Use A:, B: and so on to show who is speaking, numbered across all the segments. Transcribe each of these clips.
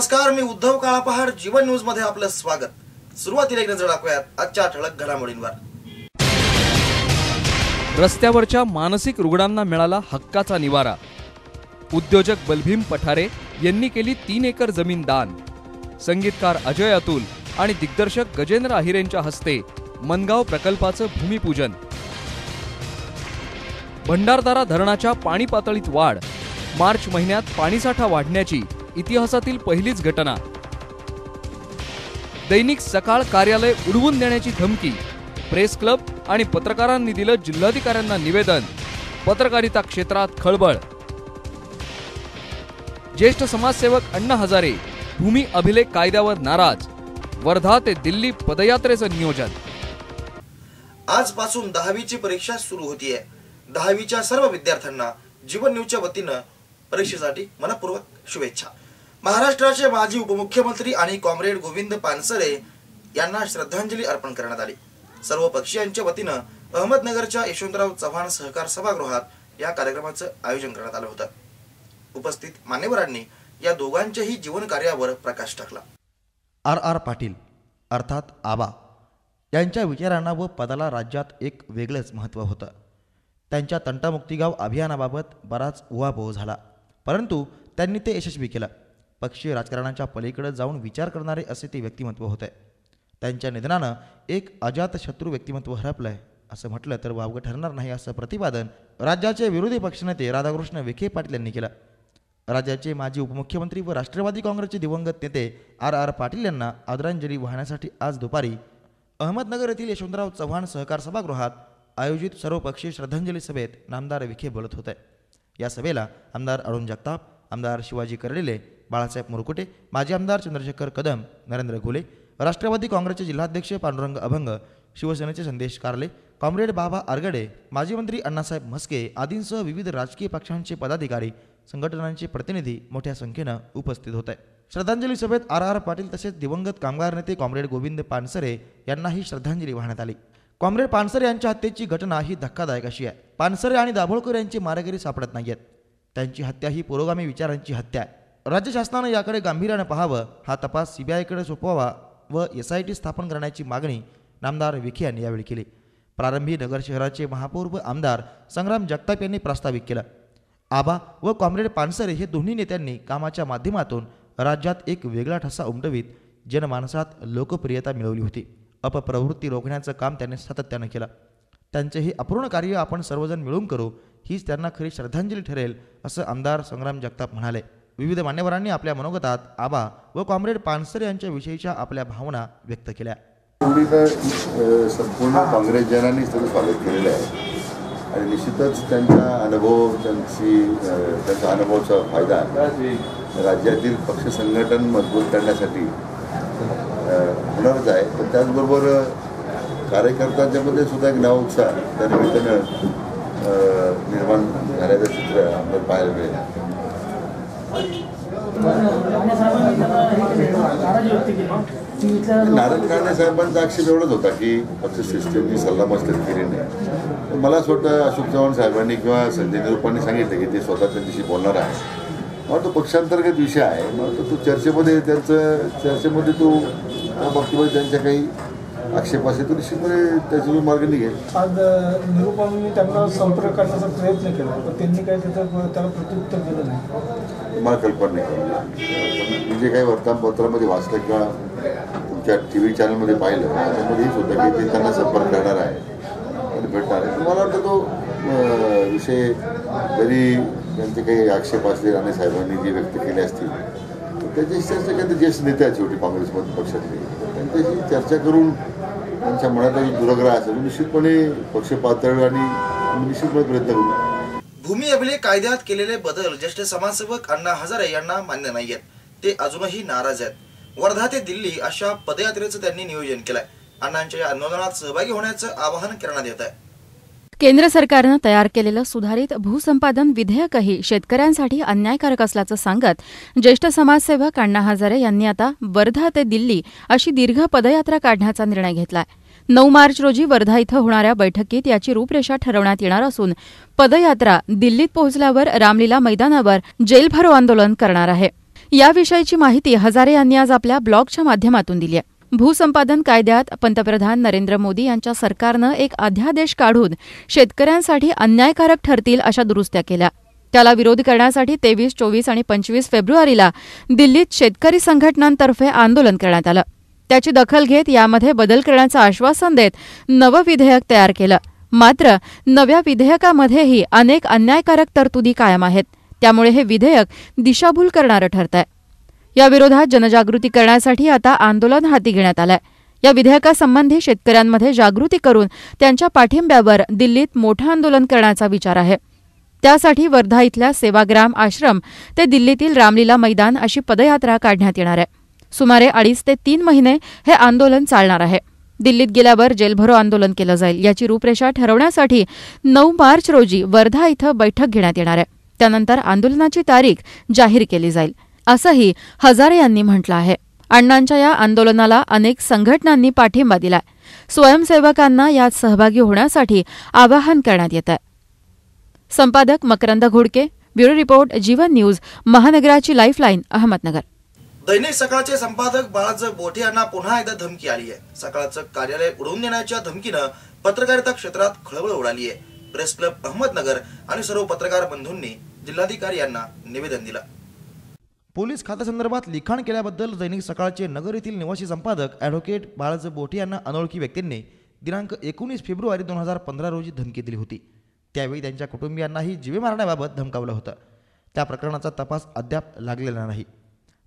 A: नमस्कार, मी उद्धव काळापहाड. जीवन न्यूज मध्ये आपलं स्वागत. सुरुवातीला एक नजर टाकूयात आजच्या ठळक घडामोडींवर.
B: रस्त्यावरच्या मानसिक रुग्णांना मिळाला हक्काचा निवारा. उद्योजक बलभीम पठारे यांनी केली 3 एकर जमीन दान. संगीतकार अजय अतुल आणि दिग्दर्शक गजेंद्र आहिरेंच्या हस्ते मनगाव प्रकल्पाचं भूमिपूजन. भंडारदरा धरणाच्या पाणी पातळीत वाढ. मार्च महिन्यात पाणीसाठा वाढण्याची इतिहासातील पहिलीच घटना. दैनिक सकाळ कार्यालय उडवून देण्याची धमकी. प्रेस क्लब आणि पत्रकारांनी दिलं जिल्हाधिकाऱ्यांना निवेदन. पत्रकारिता क्षेत्रात खळबळ. ज्येष्ठ समाजसेवक अण्णा हजारे भूमी अभिलेख कायद्यावर नाराज. वर्धा ते दिल्ली पदयात्रेचं नियोजन.
A: आजपासून 10वीची परीक्षा सुरू होतीये. 10वीच्या सर्व विद्यार्थ्यांना जीवन न्यूजच्या वतीनं परीक्षेसाठी मनपूर्वक शुभेच्छा. महाराष्ट्राचे माजी उपमुख्यमंत्री आणि कॉम्रेड गोविंद पानसरे यांना श्रद्धांजली अर्पण करण्यात आली. सर्व पक्षीयांच्या वतीनं अहमदनगरच्या यशवंतराव चव्हाण सहकार सभागृहात या कार्यक्रमाचं आयोजन करण्यात आलं होतं. उपस्थित मान्यवरांनी या दोघांच्याही जीवन कार्यावर प्रकाश टाकला.
C: आर पाटील अर्थात आबा यांच्या विचारांना व पदाला राज्यात एक वेगळंच महत्त्व होतं. त्यांच्या तंटामुक्ती गाव अभियानाबाबत बराच उहापोह झाला, परंतु त्यांनी ते यशस्वी केलं. पक्षीय राजकारणाच्या पलीकडे जाऊन विचार करणारे असे ते व्यक्तिमत्व होते. त्यांच्या निधनानं एक अजातशत्रू व्यक्तिमत्व हरपलंय असं म्हटलं तर वावगं ठरणार नाही, असं प्रतिपादन राज्याचे विरोधी पक्षनेते राधाकृष्ण विखे पाटील यांनी केलं. राज्याचे माजी उपमुख्यमंत्री व राष्ट्रवादी काँग्रेसचे दिवंगत नेते आर पाटील यांना आदरांजली वाहण्यासाठी आज दुपारी अहमदनगर येथील यशवंतराव चव्हाण सहकार सभागृहात आयोजित सर्वपक्षीय श्रद्धांजली सभेत नामदार विखे बोलत होते. या सभेला आमदार अरुण जगताप, आमदार शिवाजी कर्डिले, बाळासाहेब मुरकुटे, माजी आमदार चंद्रशेखर कदम, नरेंद्र घोले, राष्ट्रवादी काँग्रेसचे जिल्हाध्यक्ष पांडुरंग अभंग, शिवसेनेचे संदेश कारले, कॉम्रेड बाबा आरगडे, माजी मंत्री अण्णासाहेब म्हस्के आदींसह विविध राजकीय पक्षांचे पदाधिकारी, संघटनांचे प्रतिनिधी मोठ्या संख्येनं उपस्थित होते. श्रद्धांजली सभेत आर पाटील तसेच दिवंगत कामगार नेते कॉम्रेड गोविंद पानसरे यांनाही श्रद्धांजली वाहण्यात आली. कॉम्रेड पानसरे यांच्या हत्येची घटना ही धक्कादायक अशी आहे. पानसरे आणि दाभोळकर यांची मारेकरी सापडत नाहीयेत. त्यांची हत्या ही पुरोगामी विचारांची हत्या आहे. राज्य शासनानं याकडे गांभीर्यानं पाहावं, हा तपास सीबीआयकडे सोपवावा व SIT स्थापन करण्याची मागणी नामदार विखे यांनी यावेळी केली. प्रारंभी नगर शहराचे महापौर व आमदार संग्राम जगताप यांनी प्रास्ताविक केलं. आबा व कॉम्रेड पानसरे हे दोन्ही नेत्यांनी कामाच्या माध्यमातून राज्यात एक वेगळा ठसा उमटवीत जनमानसात लोकप्रियता मिळवली होती. अपप्रवृत्ती रोखण्याचं काम त्यांनी सातत्यानं केलं. त्यांचे हे अपूर्ण कार्य आपण सर्वजण मिळून करू, हीच त्यांना खरी श्रद्धांजली ठरेल, असं आमदार संग्राम जगताप म्हणाले. विविध मान्यवरांनी आपल्या मनोगतात आबा व कॉम्रेड पानसरे यांच्या विषयीच्या आपल्या भावना व्यक्त केल्या.
D: संपूर्ण काँग्रेस जनांनी त्याचं स्वागत केलेलं आहे आणि निश्चितच त्यांचा अनुभवाचा फायदा राज्यातील पक्ष संघटन मजबूत करण्यासाठी होणारच आहे. तर त्याचबरोबर कार्यकर्त्यांच्यामध्ये सुद्धा एक नवा उत्साह त्या निमित्तानं निर्माण झाल्याचं चित्र आपल्याला पाहायला मिळेल. नारायण राणे साहेबांचा आक्षेप एवढाच होता की पक्ष सिस्टीमची सल्लामसलत केली नाही. मला असं वाटतं अशोक चव्हाण साहेबांनी किंवा संजय निरुपांनी सांगितलं की ते स्वतः त्यांच्याशी बोलणार आहे. मला तो पक्षांतर्गत विषय आहे. मला तो चर्चेमध्ये तो बाबतीमध्ये त्यांच्या काही आक्षेप असेल तर निश्चितपणे त्याचा मार्ग निघेल.
E: आज निरुपांनी त्यांना संपर्क करण्याचा प्रयत्न केला, पण त्यांनी काही त्याला प्रत्युत्तर दिलं नाही.
D: मला कल्पना नाही. म्हणजे काही वर्तमानपत्रामध्ये वाचलं किंवा तुमच्या TV चॅनलमध्ये पाहिलं, त्याच्यामध्ये हेच होतं की ते त्यांना संपर्क करणार आहे आणि भेटणार आहे. मला वाटतं तो विषय जरी त्यांचे काही आक्षेप असले राणे साहेबांनी जे व्यक्त केले असतील त्याच्याशी चर्चा केली. ज्येष्ठ नेते आहेत शेवटी काँग्रेसमध्ये पक्षातले, त्यांच्याशी चर्चा करून त्यांच्या मनात दुराग्रह असेल निश्चितपणे पक्ष पातळीवर आणि निश्चितपणे प्रयत्न करू.
A: भूमी अभिलेख कायद्यात केलेले बदल ज्येष्ठ समाजसेवक अण्णा हजारे यांना मान्य नाहीयेत. ते अजूनही नाराज आहेत. वर्धा ते दिल्ली अशा पदयात्रेचं त्यांनी नियोजन केलंय. अण्णांच्या या आंदोलनात सहभागी होण्याचं आवाहन करण्यात येत आहे.
F: केंद्र सरकारनं तयार केलेलं सुधारित भूसंपादन विधेयकही शेतकऱ्यांसाठी अन्यायकारक असल्याचं सांगत ज्येष्ठ समाजसेवक अण्णा हजारे यांनी आता वर्धा ते दिल्ली अशी दीर्घ पदयात्रा काढण्याचा निर्णय घेतलाय. 9 मार्च रोजी वर्धा इथं होणाऱ्या बैठकीत याची रूपरेषा ठरवण्यात येणार असून पदयात्रा दिल्लीत पोहोचल्यावर रामलीला मैदानावर जेल भरो आंदोलन करणार आहे. याविषयीची माहिती हजारे यांनी आज आपल्या ब्लॉगच्या माध्यमातून दिली आहे. भूसंपादन कायद्यात पंतप्रधान नरेंद्र मोदी यांच्या सरकारनं एक अध्यादेश काढून शेतकऱ्यांसाठी अन्यायकारक ठरतील अशा दुरुस्त्या केल्या. त्याला विरोध करण्यासाठी 23, 24 आणि 25 फेब्रुवारीला दिल्लीत शेतकरी संघटनांतर्फे आंदोलन करण्यात आलं. त्याची दखल घेत यामध्ये बदल करण्याचं आश्वासन देत नवं विधेयक तयार केलं. मात्र नव्या विधेयकामध्येही अनेक अन्यायकारक तरतुदी कायम आहेत. त्यामुळे हे विधेयक दिशाभूल करणारं ठरतंय. या विरोधात जनजागृती करण्यासाठी आता आंदोलन हाती घेण्यात आलंय. या विधेयकासंबंधी शेतकऱ्यांमध्ये जागृती करून त्यांच्या पाठिंब्यावर दिल्लीत मोठं आंदोलन करण्याचा विचार आहे. त्यासाठी वर्धा इथल्या सेवाग्राम आश्रम ते दिल्लीतील रामलीला मैदान अशी पदयात्रा काढण्यात येणार आहे. सुमारे 2.5 ते 3 महिने हे आंदोलन चालणार आहे. दिल्लीत गेल्यावर जेलभरो आंदोलन केलं जाईल. याची रूपरेषा ठरवण्यासाठी 9 मार्च रोजी वर्धा इथं बैठक घेण्यात येणार आहे. त्यानंतर आंदोलनाची तारीख जाहीर केली जाईल, असंही हजारे यांनी म्हटलं आहे. अण्णांच्या या आंदोलनाला अनेक संघटनांनी पाठिंबा दिलाय. स्वयंसेवकांना यात सहभागी होण्यासाठी आवाहन करण्यात येत आहे. संपादक मकरंद घोडके, ब्युरो रिपोर्ट, जीवन न्यूज, महानगराची लाईफलाईन, अहमदनगर.
A: दैनिक सकाळचे संपादक बाळाज बोठे यांना पुन्हा एकदा धमकी आली आहे. सकाळचं कार्यालय उडवून देण्याच्या धमकीनं पत्रकारिता क्षेत्रात खळबळ उडाली आहे. प्रेस क्लब अहमदनगर आणि सर्व पत्रकार बंधूंनी जिल्हाधिकारी यांना निवेदन दिलं.
C: पोलीस खात्यासंदर्भात लिखाण केल्याबद्दल दैनिक सकाळचे नगर येथील निवासी संपादक ॲडव्होकेट बाळाज बोठे यांना अनोळखी व्यक्तींनी दिनांक 19 फेब्रुवारी 2015 रोजी धमकी दिली होती. त्यावेळी त्यांच्या कुटुंबियांनाही जीवे मारण्याबाबत धमकावलं होतं. त्या प्रकरणाचा तपास अद्याप लागलेला नाही.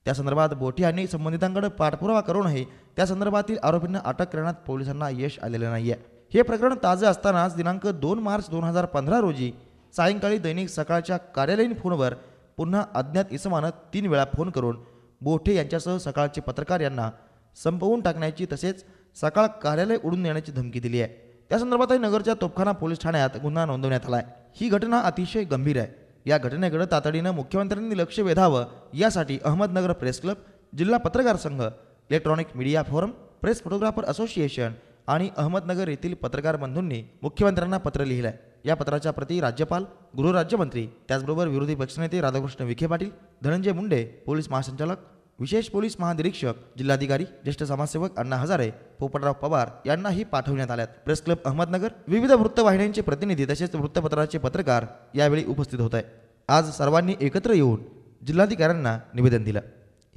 C: त्या संदर्भात बोठे यांनी संबंधितांकडे पाठपुरावा करूनही त्या संदर्भातील आरोपींना अटक करण्यात पोलिसांना यश आलेलं नाही आहे. हे प्रकरण ताजं असतानाच दिनांक 2 मार्च 2015 रोजी सायंकाळी दैनिक सकाळच्या कार्यालयीन फोनवर पुन्हा अज्ञात इसमानं 3 वेळा फोन करून बोठे यांच्यासह सकाळचे पत्रकार यांना संपवून टाकण्याची तसेच सकाळ कार्यालय उडून नेण्याची धमकी दिली आहे. त्या संदर्भातही नगरच्या तोपखाना पोलीस ठाण्यात गुन्हा नोंदवण्यात आला आहे. ही घटना अतिशय गंभीर आहे. या घटनेकडे तातडीनं मुख्यमंत्र्यांनी लक्ष वेधावं यासाठी अहमदनगर प्रेस क्लब, जिल्हा पत्रकार संघ, electronic media forum, press photographer association आणि अहमदनगर येथील पत्रकार बंधूंनी मुख्यमंत्र्यांना पत्र लिहिलं आहे. या पत्राच्या प्रती राज्यपाल, गृहराज्यमंत्री, त्याचबरोबर विरोधी पक्षनेते राधाकृष्ण विखे पाटील, धनंजय मुंडे, पोलीस महासंचालक, विशेष पोलीस महानिरीक्षक, जिल्हाधिकारी, ज्येष्ठ समाजसेवक अण्णा हजारे, पोपटराव पवार यांनाही पाठवण्यात आल्यात. प्रेस क्लब अहमदनगर, विविध वृत्तवाहिन्यांचे प्रतिनिधी तसेच वृत्तपत्राचे पत्रकार यावेळी उपस्थित होते. आज सर्वांनी एकत्र येऊन जिल्हाधिकाऱ्यांना निवेदन दिलं.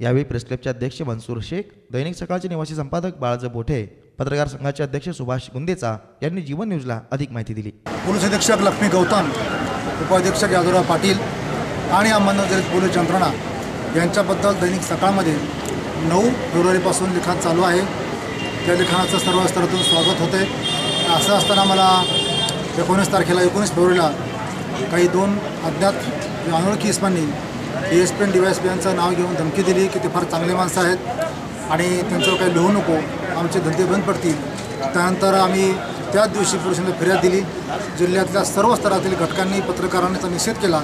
C: यावेळी प्रेस क्लबचे अध्यक्ष मनसूर शेख, दैनिक सकाळचे निवासी संपादक बाळाज बोठे, पत्रकार संघाचे अध्यक्ष सुभाष गुंदेचा यांनी जीवन न्यूजला अधिक माहिती दिली.
G: पोलीस अधीक्षक लक्ष्मी गौतम, उपाधीक्षक यादवराव पाटील आणि अहमदनगर पोलीस यंत्रणा यांच्याबद्दल दैनिक सकाळमध्ये 9 फेब्रुवारीपासून लिखाण चालू आहे. त्या लिखाणाचं सर्व स्तरातून स्वागत होते. असं असताना मला 19 तारखेला 19 फेब्रुवारीला काही 2 अज्ञात अनोळखी इस्मांनी DSP आणि DYSP यांचं नाव घेऊन धमकी दिली की ते फार चांगले माणसं आहेत आणि त्यांच्यावर काही लिहू नको, आमचे धंदे बंद पडतील. त्यानंतर आम्ही त्याच दिवशी पोलिसांना फिर्याद दिली. जिल्ह्यातल्या सर्व स्तरातील घटकांनी पत्रकारांचा निषेध केला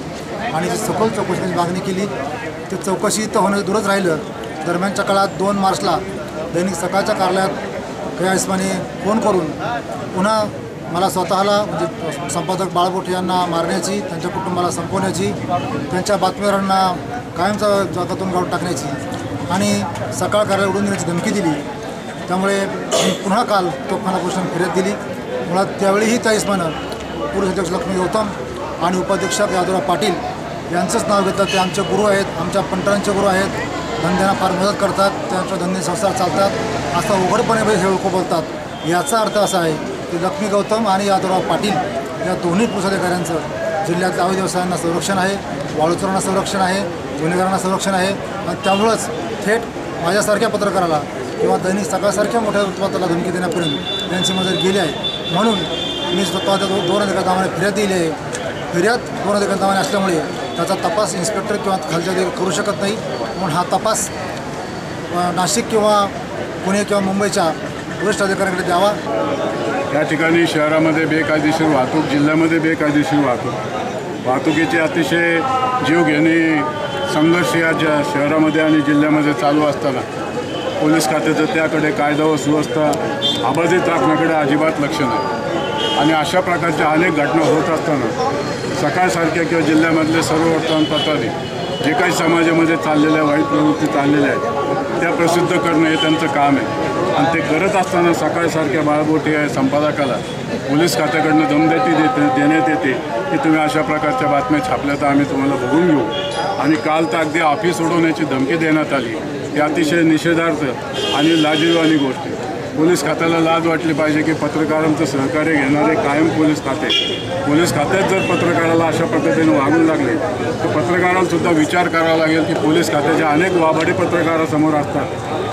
G: आणि जी सखोल चौकशीची मागणी केली. ते चौकशी तर होणं दूरच राहिलं. दरम्यानच्या काळात 2 मार्चला दैनिक सकाळच्या कार्यालयात या इस्माने फोन करून पुन्हा मला स्वतःला म्हणजे संपादक बाळा बोठे यांना मारण्याची, त्यांच्या कुटुंबाला संपवण्याची, त्यांच्या बातमीदारांना कायमचा जगातून गाव टाकण्याची आणि सकाळ कार्यालय उडून देण्याची धमकी दिली. त्यामुळे पुन्हा काल तोफखाना पोलिसांनी फिर्याद दिली. मुळात त्यावेळीही त्या इस्मानं पोलीस अध्यक्ष लक्ष्मी गौतम आणि उपाधीक्षक यादवराव पाटील यांचंच नाव घेतात. ते आमचे गुरु आहेत, आमच्या पंटरांचे गुरु आहेत, धंद्यांना फार मदत करतात, त्यांच्या धंदे संसार चालतात असं उघडपणे हे लोक बोलतात. याचा अर्थ असा आहे की लक्ष्मी गौतम आणि यादवराव पाटील या दोन्ही पोलीस अधिकाऱ्यांचं जिल्ह्यातल्या अवैध व्यवसायांना संरक्षण आहे, वाळूचोरांना संरक्षण आहे, गुन्हेगारांना संरक्षण आहे आणि त्यामुळंच थेट माझ्यासारख्या पत्रकाराला किंवा दैनिक सकाळसारख्या मोठ्या वृत्तपत्राला धमकी देण्यापर्यंत त्यांची मदत गेली आहे. म्हणून मी स्वतः त्या 2 अधिकाऱ्यांना फिर्याद दिली आहे. फिर्याद 2 अधिकाऱ्यांना असल्यामुळे त्याचा तपास इन्स्पेक्टर किंवा खालच्या अधिकारी करू शकत नाही. म्हणून हा तपास नाशिक किंवा पुणे किंवा मुंबईच्या वरिष्ठ अधिकाऱ्यांकडे द्यावा.
H: या ठिकाणी शहरामध्ये बेकायदेशीर वाहतूक, जिल्ह्यामध्ये बेकायदेशीर वाहतुकीचे अतिशय जीवघेणी संघर्ष या शहरामध्ये आणि जिल्ह्यामध्ये चालू असताना पोलीस खात्याचं त्याकडे कायदा व सुव्यवस्था अबाधित राखण्याकडे अजिबात लक्ष नाही. आणि अशा प्रकारच्या अनेक घटना होत असताना सकाळसारख्या किंवा जिल्ह्यामधले सर्व वर्तमानपत्रांनी जे काही समाजामध्ये चाललेल्या वाईट प्रवृत्ती चाललेल्या आहेत त्या प्रसिद्ध करणं हे त्यांचं काम आहे. आणि ते करत असताना सकाळसारख्या बाळबोटी संपादकाला पोलीस खात्याकडनं दमदाटी देण्यात येते की तुम्ही अशा प्रकारच्या बातम्या छापल्या तर आम्ही तुम्हाला बघून घेऊ. आणि काल तर अगदी ऑफिस सोडवण्याची धमकी देण्यात आली. ही अतिशय निषेधार्थ आणि लाजिरवाणी गोष्ट आहे. पोलीस खात्याला लाज वाटली पाहिजे की पत्रकारांचं सहकार्य घेणारे कायम पोलीस खात्यात जर पत्रकाराला अशा पद्धतीने वागू लागले तर पत्रकारांसुद्धा विचार करावा लागेल की पोलीस खात्याच्या अनेक वाभाडी पत्रकारासमोर असतात,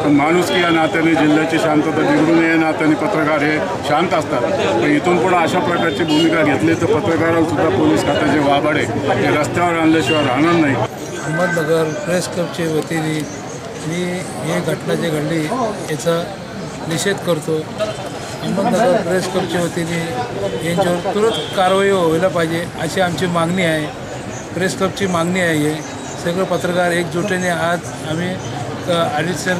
H: पण माणुसकी या नात्याने जिल्ह्याची शांतता बिघडू नये या नात्याने पत्रकार हे शांत असतात. पण इथून पुढे अशा प्रकारची भूमिका घेतली तर पत्रकारांसुद्धा पोलीस खात्याचे वाभाडे हे रस्त्यावर आणल्याशिवाय राहणार नाही.
E: अहमदनगर प्रेस क्लबच्या वतीने मी हे घटना जे घडली याचा निषेध करतो. अहमदनगर प्रेस क्लबच्या वतीने यांच्यावर तुरंत कारवाई व्हायला पाहिजे अशी आमची मागणी आहे. प्रेस क्लबची मागणी आहे. सगळे पत्रकार एकजुटीने आज आम्ही ॲडिशनल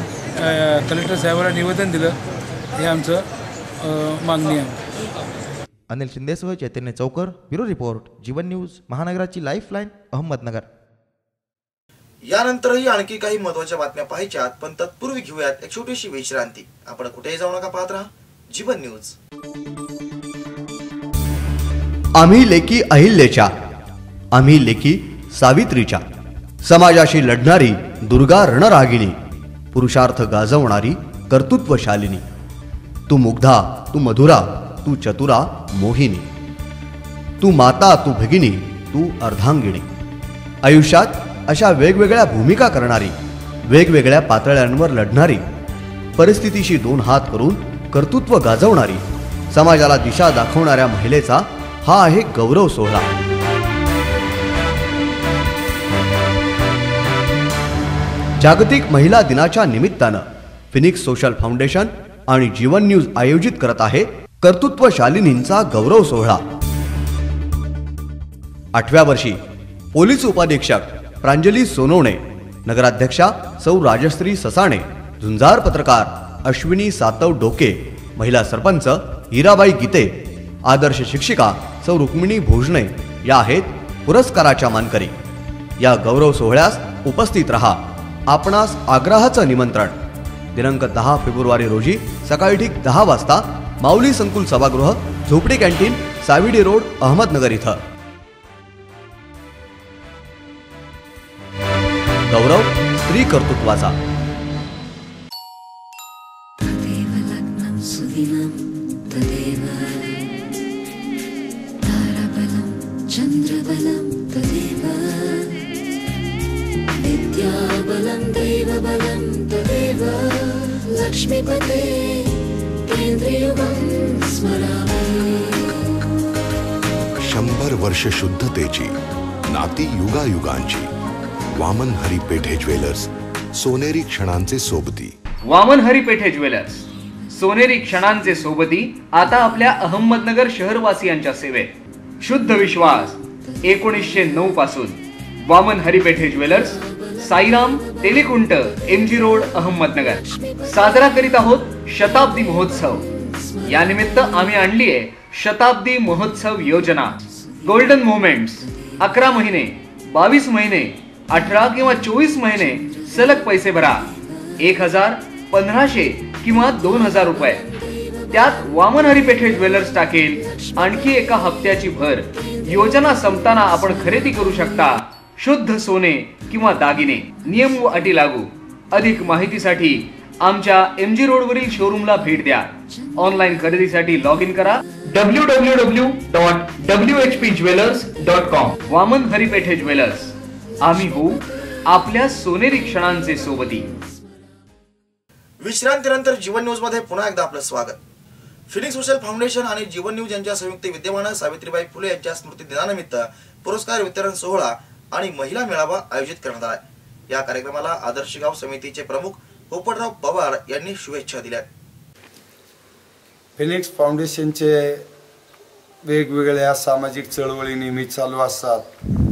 E: कलेक्टर साहेबांना निवेदन दिलं. हे आमचं मागणी आहे.
C: अनिल शिंदेसह चैतन्य चौकर, ब्युरो रिपोर्ट, जीवन न्यूज, महानगराची लाईफलाईन, अहमदनगर.
A: यानंतरही आणखी काही महत्त्वाच्या बातम्या पाहायच्यात, पण तत्पूर्वी घेऊयात एक छोटीशी विश्रांती. आपण कुठेही जाऊ नका, पाहत राहा जीवन न्यूज.
I: आम्ही लेकी अहिल्याच्या, आम्ही लेकी सावित्रीच्या, समाजाशी लढणारी दुर्गा रणरागिणी, पुरुषार्थ गाजवणारी कर्तृत्वशालिनी. तू मुग्धा, तू मधुरा, तू चतुरा मोहिनी, तू माता, तू भगिनी, तू अर्धांगिणी. आयुष्यात अशा वेगवेगळ्या भूमिका करणारी, वेगवेगळ्या पातळ्यांवर लढणारी, परिस्थितीशी दोन हात करून कर्तृत्व गाजवणारी, समाजाला दिशा दाखवणाऱ्या महिलेचा हा आहे गौरव सोहळा. जागतिक महिला दिनाच्या निमित्तानं फिनिक्स सोशल फाउंडेशन आणि जीवन न्यूज आयोजित करत आहे कर्तृत्वशालिनींचा गौरव सोहळा. 8व्या वर्षी पोलीस उपाधीक्षक प्रांजली सोनवणे, नगराध्यक्षा सौ राजश्री ससाणे, झुंजार पत्रकार अश्विनी सातव डोके, महिला सरपंच हिराबाई गीते, आदर्श शिक्षिका सौ रुक्मिणी भोजने या आहेत पुरस्काराच्या मानकरी. या गौरव सोहळ्यास उपस्थित रहा. आपणास आग्रहाचं निमंत्रण. दिनांक 10 फेब्रुवारी रोजी सकाळी ठीक 10 वाजता माऊली संकुल सभागृह, झोपडी कॅन्टीन, साविडी रोड, अहमदनगर इथं. गौरव स्त्री कर्तृत्वाचा.
J: चंद्रबलं तदेव विद्याबलं दैवबलं तदेव लक्ष्मीपते केंद्रयुगं स्मरामि.
K: 100 वर्ष शुद्धतेची, नाती युगायुगांची. वामन हरी पेठे ज्वेलर्स, सोनेरी क्षणांचे सोबती.
B: वामन हरी पेठे ज्वेलर्स, सोनेरी क्षणांचे सोबती, आता आपल्या अहमदनगर शहरवासियांच्या सेवेत. शुद्ध विश्वास 1909 पासून. Waman Hari Pethe jewellers, Sairam, Telikunt, MG road, Ahmednagar. साजरा करीत आहोत शताब्दी महोत्सव. या निमित्त आम्ही आणली आहे शताब्दी महोत्सव योजना. Golden moments. 11 महिने, 22 महिने, 18 किंवा 24 महिने सलग पैसे भरा. 1000, 1500 किंवा 2000 रुपये. त्यात वामन हरी पेठे ज्वेलर्स टाकेल आणखी एका हप्त्याची भर. योजना संपताना आपण खरेदी करू शकता शुद्ध सोने किंवा दागिने. नियम व अटी लागू. अधिक माहितीसाठी आमच्या MG रोड वरील शोरूमला भेट द्या. ऑनलाईन खरेदीसाठी लॉग इन करा www.whpjewelers.com. वामन हरी पेठे ज्वेलर्स, आम्ही होऊ आपल्या सोनेरी क्षणांचे सोबती.
A: विश्रांतीनंतर जीवन न्यूज मध्ये पुन्हा एकदा आपलं स्वागत. फिनिक्स सोशल फाउंडेशन आणि जीवन न्यूज यांच्या संयुक्त विद्यमानं सावित्रीबाई फुले यांच्या स्मृती दिनानिमित्त पुरस्कार वितरण सोहळा आणि महिला मेळावा आयोजित करण्यात आला. या कार्यक्रमाला आदर्श गाव समितीचे प्रमुख पोपटराव पवार यांनी शुभेच्छा दिल्या.
L: फिनिक्स फाउंडेशनचे वेगवेगळ्या सामाजिक चळवळी नेहमी चालू असतात.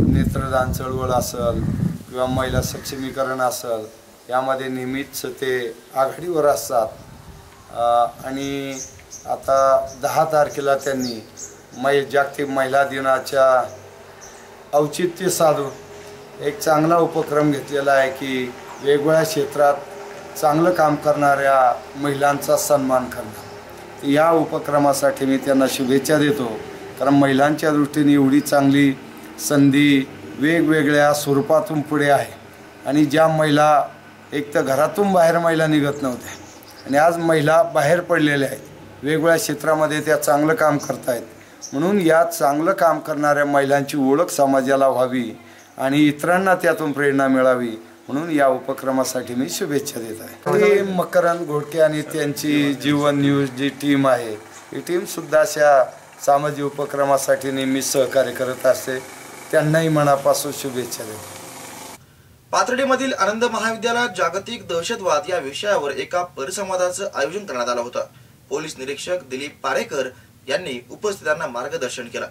L: नेत्रदान चळवळ असेल किंवा महिला सक्षमीकरण असेल, यामध्ये नेहमीच ते आघाडीवर असतात. आणि आता 10 तारखेला त्यांनी जागतिक महिला दिनाच्या औचित्य साधून एक चांगला उपक्रम घेतलेला आहे की वेगवेगळ्या क्षेत्रात चांगलं काम करणाऱ्या महिलांचा सन्मान करणं. या उपक्रमासाठी मी त्यांना शुभेच्छा देतो, कारण महिलांच्या दृष्टीने एवढी चांगली संधी वेगवेगळ्या स्वरूपातून पुढे आहे. आणि ज्या महिला एक तर घरातून बाहेर महिला निघत नव्हत्या आणि आज महिला बाहेर पडलेल्या आहेत, वेगवेगळ्या क्षेत्रामध्ये त्या चांगलं काम करत आहेत. म्हणून या चांगलं काम करणाऱ्या महिलांची ओळख समाजाला व्हावी आणि इतरांना त्यातून प्रेरणा मिळावी, म्हणून या उपक्रमासाठी मी शुभेच्छा देत आहे. मकरंद घोडके आणि त्यांची जीवन न्यूज जी टीम आहे, ही टीमसुद्धा अशा सामाजिक उपक्रमासाठी नेहमी सहकार्य करत असते. त्यांनाही मनापासून शुभेच्छा देतो.
A: पाथर्डीमधील आनंद महाविद्यालयात जागतिक दहशतवाद या विषयावर एका परिसंवादाचं आयोजन करण्यात आलं होतं. पोलीस निरीक्षक दिलीप पारेकर यांनी उपस्थितांना मार्गदर्शन केलं.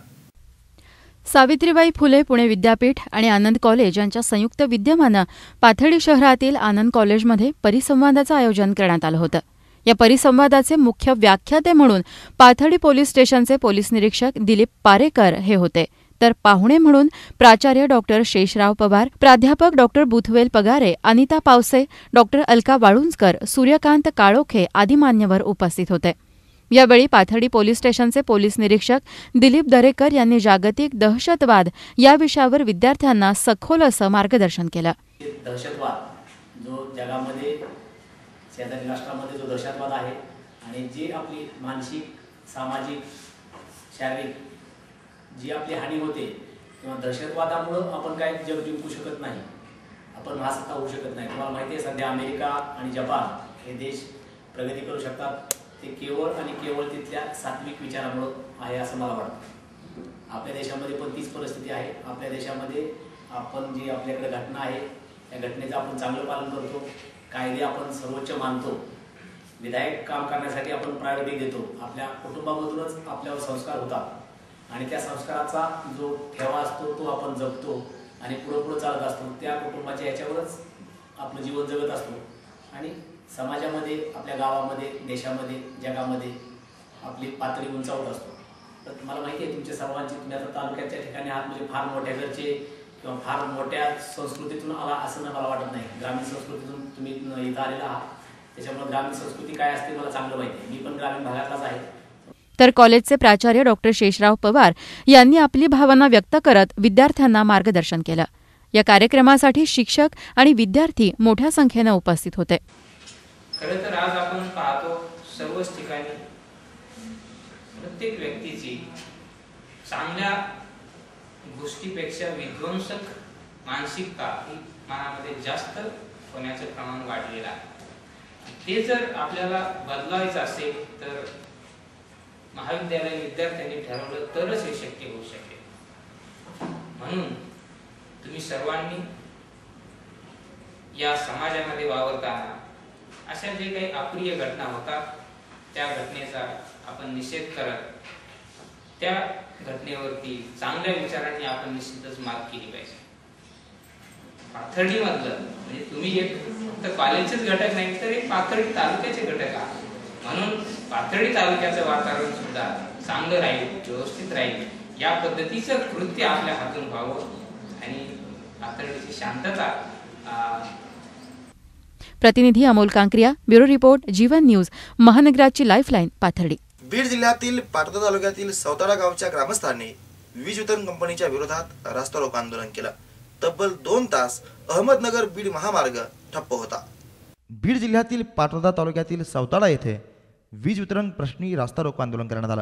F: सावित्रीबाई फुले पुणे विद्यापीठ आणि आनंद कॉलेज यांच्या संयुक्त विद्यमानं पाथर्डी शहरातील आनंद कॉलेजमध्ये परिसंवादाचं आयोजन करण्यात आलं होतं. या परिसंवादाचे मुख्य व्याख्याते म्हणून पाथर्डी पोलीस स्टेशनचे पोलीस निरीक्षक दिलीप पारेकर हे होते, तर पाहुणे म्हणून प्राचार्य डॉक्टर शेषराव पवार, प्राध्यापक डॉक्टर बुथवेल पगारे, अनिता पावसे, डॉक्टर अलका वाळुंजकर, सूर्यकांत काळोखे आदी मान्यवर उपस्थित होते. यावेळी पाथर्डी पोलीस स्टेशनचे पोलीस निरीक्षक दिलीप दरेकर यांनी जागतिक दहशतवाद या विषयावर विद्यार्थ्यांना सखोल असं मार्गदर्शन केलं.
M: दहशतवाद जो जगामध्ये शेजारी राष्ट्रामध्ये जो दहशतवाद आहे आणि जी आपली मानसिक, सामाजिक, शारीरिक जी आपली हानी होते किंवा दहशतवादामुळं आपण काय जग जिंकू शकत नाही, आपण महासत्ता होऊ शकत नाही. तुम्हाला माहिती आहे सध्या अमेरिका आणि जपान हे देश प्रगती करू शकतात, ते केवळ आणि केवळ तिथल्या सात्विक विचारामुळं आहे असं मला वाटतं. आपल्या देशामध्ये पण तीच परिस्थिती आहे. आपल्या देशामध्ये आपण जी आपल्याकडे घटना आहे त्या घटनेचं आपण चांगलं पालन करतो, कायदे आपण सर्वोच्च मानतो, विधायक काम करण्यासाठी आपण प्रायोरिटी देतो. आपल्या कुटुंबामधूनच आपल्यावर संस्कार होतात आणि त्या संस्काराचा जो ठेवा असतो तो आपण जपतो आणि पुढं चालत असतो. त्या कुटुंबाच्या याच्यावरच आपलं जीवन जगत असतो आणि समाजामध्ये, आपल्या गावामध्ये, देशामध्ये, जगामध्ये आपली पातळी उंचावत असतो. तर तुम्हाला माहिती आहे तुमच्या सर्वांची, तुम्ही आता तालुक्याच्या ठिकाणी आहात म्हणजे फार मोठ्या घरचे किंवा फार मोठ्या संस्कृतीतून आला असं मला वाटत नाही. ग्रामीण संस्कृतीतून तुम्ही इथं आलेला आहात, त्याच्यामुळे ग्रामीण संस्कृती काय असते मला चांगलं माहिती आहे. मी पण ग्रामीण भागातलाच आहे.
F: तर कॉलेजचे प्राचार्य डॉक्टर शेषराव पवार यांनी आपली भावना व्यक्त करत विद्यार्थ्यांना मार्गदर्शन केलं. या कार्यक्रमासाठी शिक्षक आणि विद्यार्थी मोठ्या संख्येनं उपस्थित होते.
N: खरं तर आज आपण पाहतो सर्वच ठिकाणी प्रत्येक व्यक्तीची चांगल्या गोष्टीपेक्षा विध्वंसक मानसिकता ही मनामध्ये जास्त होण्याचं प्रमाण वाढलेलं आहे. ते जर आपल्याला बदलायचं असेल तर महाविद्यालय विद्यार्थ्यांनी ठरवलं तरच हे शक्य होऊ शकेल. म्हणून तुम्ही सर्वांनी या समाजामध्ये वावरताना अशा जे काही अप्रिय घटना होतात त्या घटनेचा आपण निषेध करत त्या घटनेवरती चांगल्या विचारांनी आपण निश्चितच मात केली पाहिजे. पाथर्डीमधलं म्हणजे तुम्ही एक फक्त कॉलेजचेच घटक नाही तर एक पाथर्डी तालुक्याचे घटक आहात. म्हणून पाथर्डी तालुक्याचं वातावरण सुद्धा चांगलं राहील, व्यवस्थित राहील, या पद्धतीचं कृत्य आपल्या हातून व्हावं आणि पाथर्डीची शांतता.
F: प्रतिनिधी अमोल कांक्रिया, ब्युरो रिपोर्ट, जीवन न्यूज, महानगराची लाईफलाईन, पाथर्डी.
A: बीड जिल्ह्यातील पाटोदा तालुक्यातील सौताडा गावच्या ग्रामस्थांनी वीज वितरण कंपनीच्या विरोधात रास्ता रोको आंदोलन केलं. तब्बल 2 तास अहमदनगर बीड महामार्ग ठप्प होता.
C: बीड जिल्ह्यातील पाटोदा तालुक्यातील सौताडा येथे वीज वितरण प्रश्नी रास्ता रोको आंदोलन करण्यात आलं.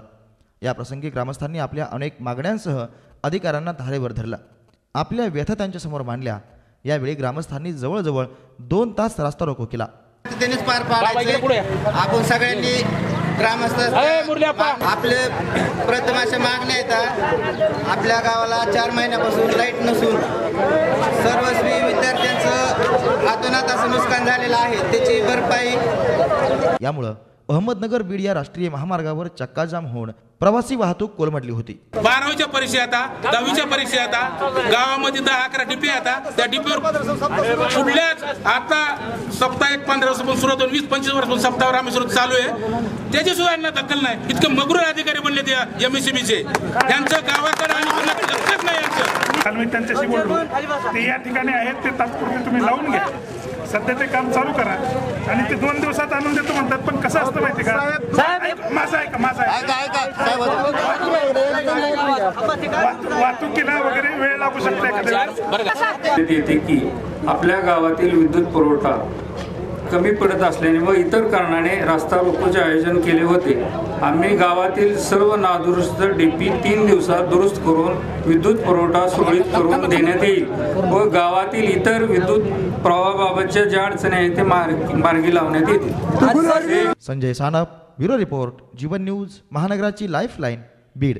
C: या प्रसंगी ग्रामस्थांनी आपल्या अनेक मागण्यांसह अधिकाऱ्यांना धारेवर धरलं. आपल्या व्यथा त्यांच्यासमोर मांडल्या. यावेळी ग्रामस्थांनी जवळजवळ 2 तास रास्ता रोको केला.
O: त्यांनीच पार पाडायचे. आपण सगळ्यांनी ग्रामस्थ आपले प्रथम अशा मागण्या येतात. आपल्या गावाला 4 महिन्यापासून लाईट नसून सर्वस्वी विद्यार्थ्यांचं अतोनात असं नुकसान झालेलं आहे, त्याची भरपाई.
C: यामुळं अहमदनगर बीड या राष्ट्रीय महामार्गावर चक्काजाम होऊन प्रवासी वाहतूक कोलमडली होती.
P: 12वीच्या परीक्षा आता, 10वीच्या परीक्षा आता, गावामध्ये 10-11 डिपे आता, त्या डिपेवर कुठल्याच आता सप्ताह 15 वर्षापासून सुरू होतो, 20-25 वर्षापासून सप्ताहावर आम्ही सुरू चालू आहे, त्याची सुद्धा यांना दखल नाही. इतके मगरूर अधिकारी बनले त्या MSEBचे, त्यांचं गावाकडे आणि लक्षच नाही यांचं.
Q: काल मी त्यांच्याशी बोललो, ते या ठिकाणी आहेत, ते तात्पुरते तुम्ही लावून घ्या, सध्या ते काम चालू करा आणि ते 2 दिवसात आणून देतो म्हणतात. पण कसं असतं माहिती का, वाहतुकीला वगैरे वेळ लागू शकते
R: येते की आपल्या गावातील विद्युत पुरवठा कमी पडत असल्याने व इतर कारणाने रास्ता रोकोचे आयोजन केले होते. आम्ही गावातील सर्व नादुरुस्त डीपी 3 दिवसात दुरुस्त करून विद्युत पुरवठा सुरळीत करून देण्यात येईल व गावातील इतर विद्युत प्रवाहाबाबतच्या ज्या अडचणी आहेत ते मार्गी लावण्यात येतील.
C: संजय सानप, ब्युरो रिपोर्ट, जीवन न्यूज, महानगराची लाईफलाईन, बीड.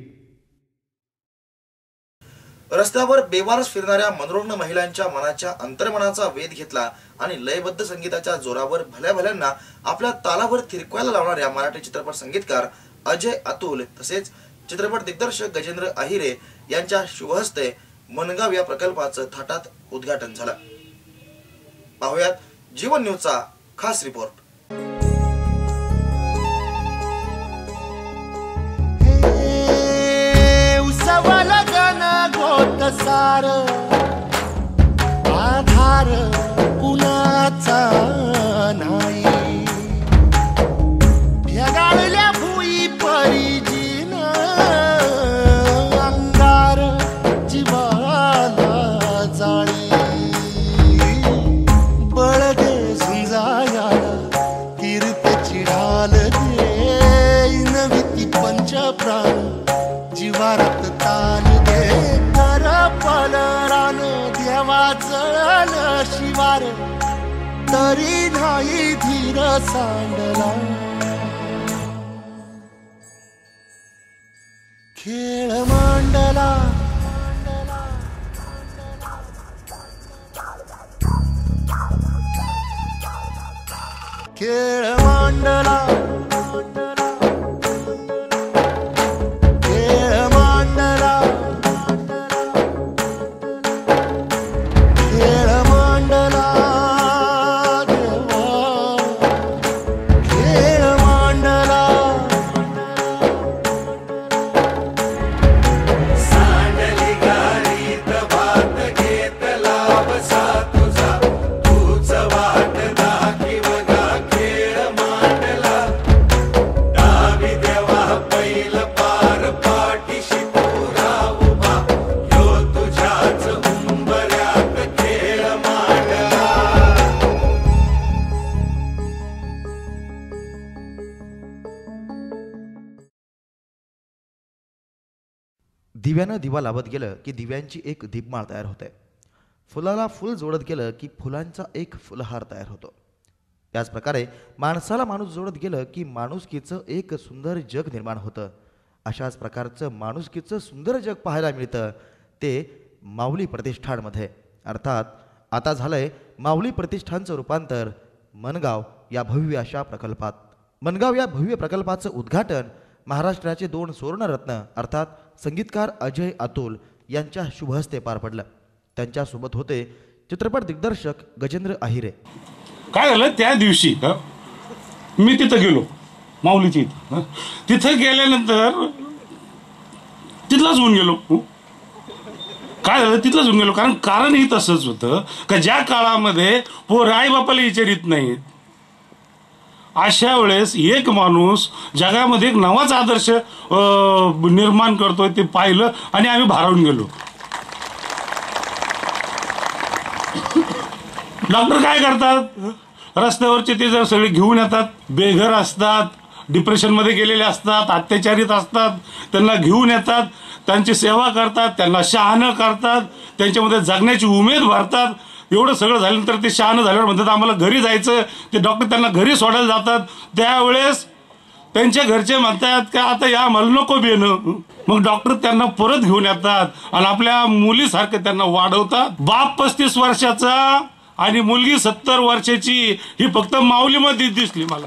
A: रस्त्यावर बेवारस फिरणाऱ्या मनोरुग्ण महिलांच्या मनाच्या अंतर्मनाचा वेध घेतला आणि लयबद्ध संगीताच्या जोरावर भल्या भल्यांना आपल्या तालावर थिरकवायला लावणाऱ्या मराठी चित्रपट संगीतकार अजय अतुल तसेच चित्रपट दिग्दर्शक गजेंद्र अहिरे यांच्या शुभहस्ते मनगाव या प्रकल्पाचं थाटात उद्घाटन झालं. पाहुयात जीवन न्यूजचा खास रिपोर्ट.
S: सार आधार कुणाचा नाही, फेगाळल्या भुई परिजीन अंगार जीवाला जाळी, बळ दे झुंजाया कीर्तीची ढाल दे नविती पंच प्राण जीवारात ताल दे, पलरान देवा जळल शिवार तरी नाही धीर सांडला, खेळ मांडला खेळ मांडला
C: दिव्यानं दिवा लावत गेलं की दिव्यांची एक दीपमाळ तयार होते. फुलाला फुल जोडत गेलं की फुलांचा एक फुलहार तयार होतो. त्याच प्रकारे माणसाला माणूस जोडत गेलं की माणुसकीचं एक सुंदर जग निर्माण होतं. अशाच प्रकारचं माणुसकीचं सुंदर जग पाहायला मिळतं ते माऊली प्रतिष्ठानमध्ये. अर्थात आता झालंय माऊली प्रतिष्ठानचं रूपांतर मनगाव या भव्य अशा प्रकल्पात. मनगाव या भव्य प्रकल्पाचं उद्घाटन महाराष्ट्राचे 2 सुवर्णरत्न अर्थात संगीतकार अजय अतुल यांच्या शुभहस्ते पार पडलं. त्यांच्यासोबत होते चित्रपट दिग्दर्शक गजेंद्र अहिरे.
Q: काय झालं त्या दिवशी मी तिथं गेलो माऊलीची, तिथं गेल्यानंतर तिथलाच होऊन गेलो. काय झालं तिथलाच होऊन गेलो, कारणही तसंच होतं का ज्या काळामध्ये पोर आई बापाला विचारित नाहीत अशा वेळेस एक माणूस जगामध्ये एक नवाच आदर्श निर्माण करतोय ते पाहिलं आणि आम्ही भारावून गेलो. डॉक्टर काय करतात, रस्त्यावरचे ते जर सगळे घेऊन येतात, बेघर असतात, डिप्रेशनमध्ये गेलेले असतात, अत्याचारित असतात, त्यांना घेऊन येतात, त्यांची सेवा करतात, त्यांना शहाणं करतात, त्यांच्यामध्ये जगण्याची उमेद भरतात. एवढं सगळं झाल्यानंतर ते शहाणं झाल्यावर म्हणतात आम्हाला घरी जायचं. ते डॉक्टर त्यांना घरी सोडायला जातात. त्यावेळेस त्यांच्या घरचे म्हणतात का आता या मला नको बेनं. मग डॉक्टर त्यांना परत घेऊन येतात आणि आपल्या मुलीसारखं त्यांना वाढवतात. बाप 35 वर्षाचा आणि मुलगी 70 वर्षाची ही फक्त माऊलीमध्ये दिसली मला.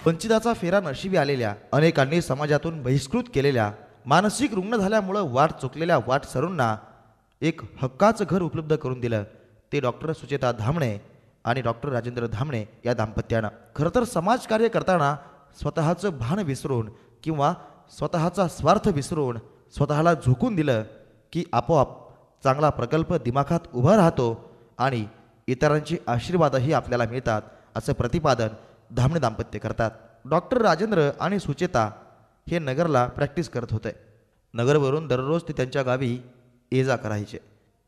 C: वंचिताचा फेरा नशिबी आलेल्या अनेकांनी समाजातून बहिष्कृत केलेल्या मानसिक रुग्ण झाल्यामुळं वाट चुकलेल्या वाटसरूंना एक हक्काचं घर उपलब्ध करून दिलं ते डॉक्टर सुचेता धामणे आणि डॉक्टर राजेंद्र धामणे या दाम्पत्यानं. खरं तर समाजकार्य करताना स्वतःचं भान विसरून किंवा स्वतःचा स्वार्थ विसरून स्वतःला झोकून दिलं की आपोआप चांगला प्रकल्प दिमाखात उभा राहतो आणि इतरांचे आशीर्वादही आपल्याला मिळतात, असं प्रतिपादन धामणे दाम्पत्य करतात. डॉक्टर राजेंद्र आणि सुचेता हे नगरला प्रॅक्टिस करत होते. नगरवरून दररोज ते त्यांच्या गावी ये जा करायचे.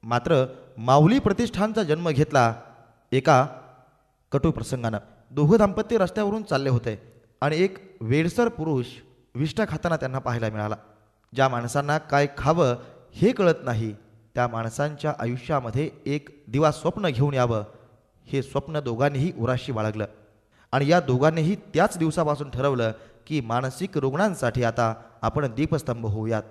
C: मात्र माऊली प्रतिष्ठानचा जन्म घेतला एका कटू प्रसंगानं. दोघं दाम्पत्य रस्त्यावरून चालले होते आणि एक वेडसर पुरुष विष्ठा खाताना त्यांना पाहायला मिळाला. ज्या माणसांना काय खावं हे कळत नाही त्या माणसांच्या आयुष्यामध्ये एक दिवा स्वप्न घेऊन यावं हे स्वप्न दोघांनीही उराशी बाळगलं आणि या दोघांनीही त्याच दिवसापासून ठरवलं की मानसिक रुग्णांसाठी आता आपण दीपस्तंभ होऊयात.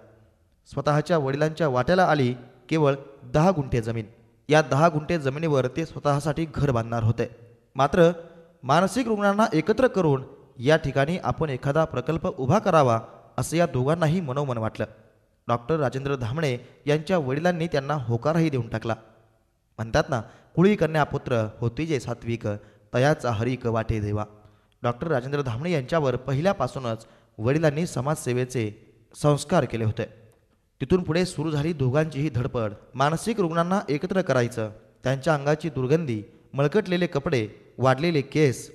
C: स्वतःच्या वडिलांच्या वाट्याला आली केवळ 10 गुंठे जमीन. या 10 गुंठे जमिनीवर ते स्वतःसाठी घर बांधणार होते. मात्र मानसिक रुग्णांना एकत्र करून या ठिकाणी आपण एखादा प्रकल्प उभा करावा असं या दोघांनाही मनोमन वाटलं. डॉक्टर राजेंद्र धामणे यांच्या वडिलांनी त्यांना होकारही देऊन टाकला. म्हणतात ना, कुळी कन्या पुत्र होती जे सात्विक, तयाचा हरिक वाटे देवा. डॉक्टर राजेंद्र धामणे यांच्यावर पहिल्यापासूनच वडिलांनी समाजसेवेचे संस्कार केले होते. तिथून पुढे सुरू झाली दोघांचीही धडपड. मानसिक रुग्णांना एकत्र करायचं. त्यांच्या अंगाची दुर्गंधी, मळकटलेले कपडे, वाढलेले केस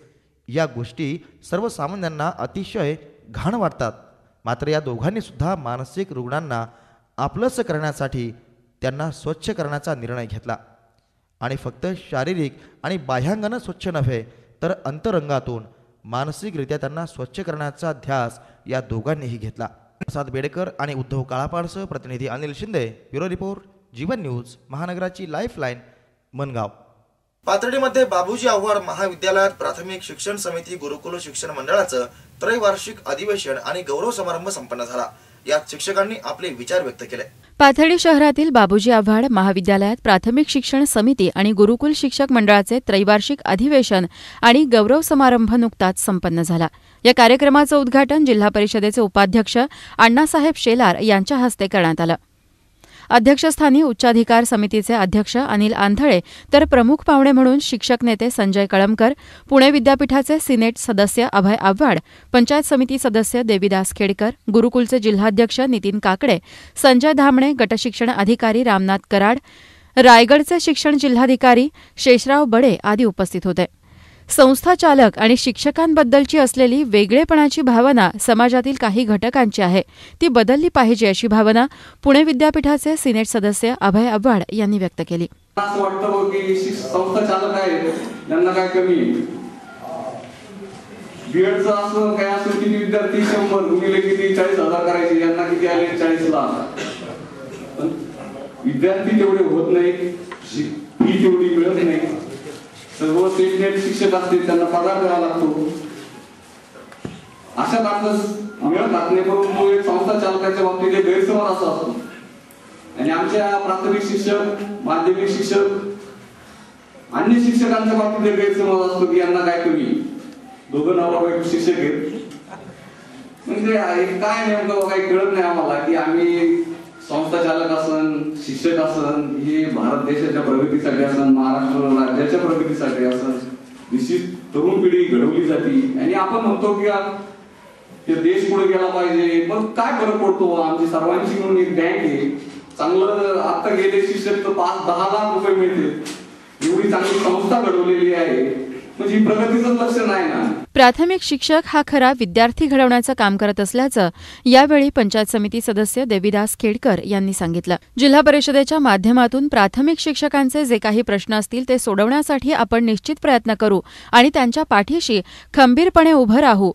C: या गोष्टी सर्वसामान्यांना अतिशय घाण वाटतात. मात्र या दोघांनी सुद्धा मानसिक रुग्णांना आपलंसं करण्यासाठी त्यांना स्वच्छ करण्याचा निर्णय घेतला आणि फक्त शारीरिक आणि बाह्यांगानं स्वच्छ नव्हे तर अंतरंगातून मानसिकरित्या त्यांना स्वच्छ करण्याचा ध्यास या दोघांनीही घेतला. प्रसाद बेडेकर आणि उद्धव काळापाडसह प्रतिनिधी अनिल शिंदे, ब्युरो रिपोर्ट, जीवन न्यूज, महानगराची लाईफलाईन, मनगाव.
A: पाथर्डीमध्ये बाबूजी आव्हाड महाविद्यालयात प्राथमिक शिक्षण समिती गुरुकुल शिक्षण मंडळाचं त्रैवार्षिक अधिवेशन आणि गौरव समारंभ संपन्न झाला. यात शिक्षकांनी आपले विचार व्यक्त केले.
F: पाथर्डी शहरातील बाबूजी आव्हाड महाविद्यालयात प्राथमिक शिक्षण समिती आणि गुरुकुल शिक्षक मंडळाचे त्रैवार्षिक अधिवेशन आणि गौरव समारंभ नुकताच संपन्न झाला. या कार्यक्रमाचं उद्घाटन जिल्हा परिषदेचे उपाध्यक्ष अण्णासाहेब शेलार यांच्या हस्ते करण्यात आलं. अध्यक्षस्थानी उच्चाधिकार समितीचे अध्यक्ष अनिल आंधळे तर प्रमुख पाहुणे म्हणून शिक्षक नेते संजय कळमकर, पुणे विद्यापीठाचे सिनेट सदस्य अभय आव्हाड, पंचायत समिती सदस्य देवीदास खेडकर, गुरुकुलचे जिल्हाध्यक्ष नितीन काकडे, संजय धामणे, गटशिक्षण अधिकारी रामनाथ कराड, रायगडचे शिक्षण जिल्हाधिकारी शेषराव बडे आदी उपस्थित होते. संस्था चालक आणि शिक्षकांबद्दलची असलेली वेगळेपणाची भावना समाजातील काही घटकांची आहे, ती बदलली पाहिजे अशी भावना पुणे विद्यापीठाचे सिनेट सदस्य अभय आव्हाड यांनी व्यक्त केली.
T: असं वाटतं की संस्था चालक आहे त्यांना काय कमी बीएडचं असं काय असं किती विद्यार्थी 100 गुणिले किती 40,000 करायचे, यांना किती आले 40,000. विद्यार्थी तेवढे होत नाही, फी तेवढी मिळत नाही. सर्व स्टेट शिक्षक असतील त्यांना पगार द्यावा लागतो. अशा दाखल मिळत नाही, परंतु एक संस्था चालकाच्या बाबतीत एक गैरसमज असा असतो. आणि आमच्या प्राथमिक शिक्षक, माध्यमिक शिक्षक, अन्य शिक्षकांच्या बाबतीत एक गैरसमज असतो की यांना काय कमी, दोघं नवरा शिक्षक आहेत. म्हणजे काय नेमकं काही कळत नाही आम्हाला की आम्ही संस्था चालक असन, शिक्षक असन, हे भारत देशाच्या प्रगतीसाठी असन, महाराष्ट्र राज्याच्या प्रगतीसाठी असन, निश्चित तरुण पिढी घडवली जाते आणि आपण म्हणतो की देश पुढे गेला पाहिजे. पण काय फरक पडतो, आमची सर्वांची म्हणून एक बँक आहे, चांगलं आता गेले शिक्षक तर 5-10 लाख रुपये मिळते, एवढी चांगली संस्था घडवलेली आहे, म्हणजे प्रगतीचं लक्ष नाही ना.
F: प्राथमिक शिक्षक हा खरा विद्यार्थी घडवण्याचं काम करत असल्याचं यावेळी पंचायत समिती सदस्य देवीदास खेडकर यांनी सांगितलं. जिल्हा परिषदेच्या माध्यमातून प्राथमिक शिक्षकांचे जे काही प्रश्न असतील ते सोडवण्यासाठी आपण निश्चित प्रयत्न करू आणि त्यांच्या पाठीशी खंबीरपणे उभं राहू,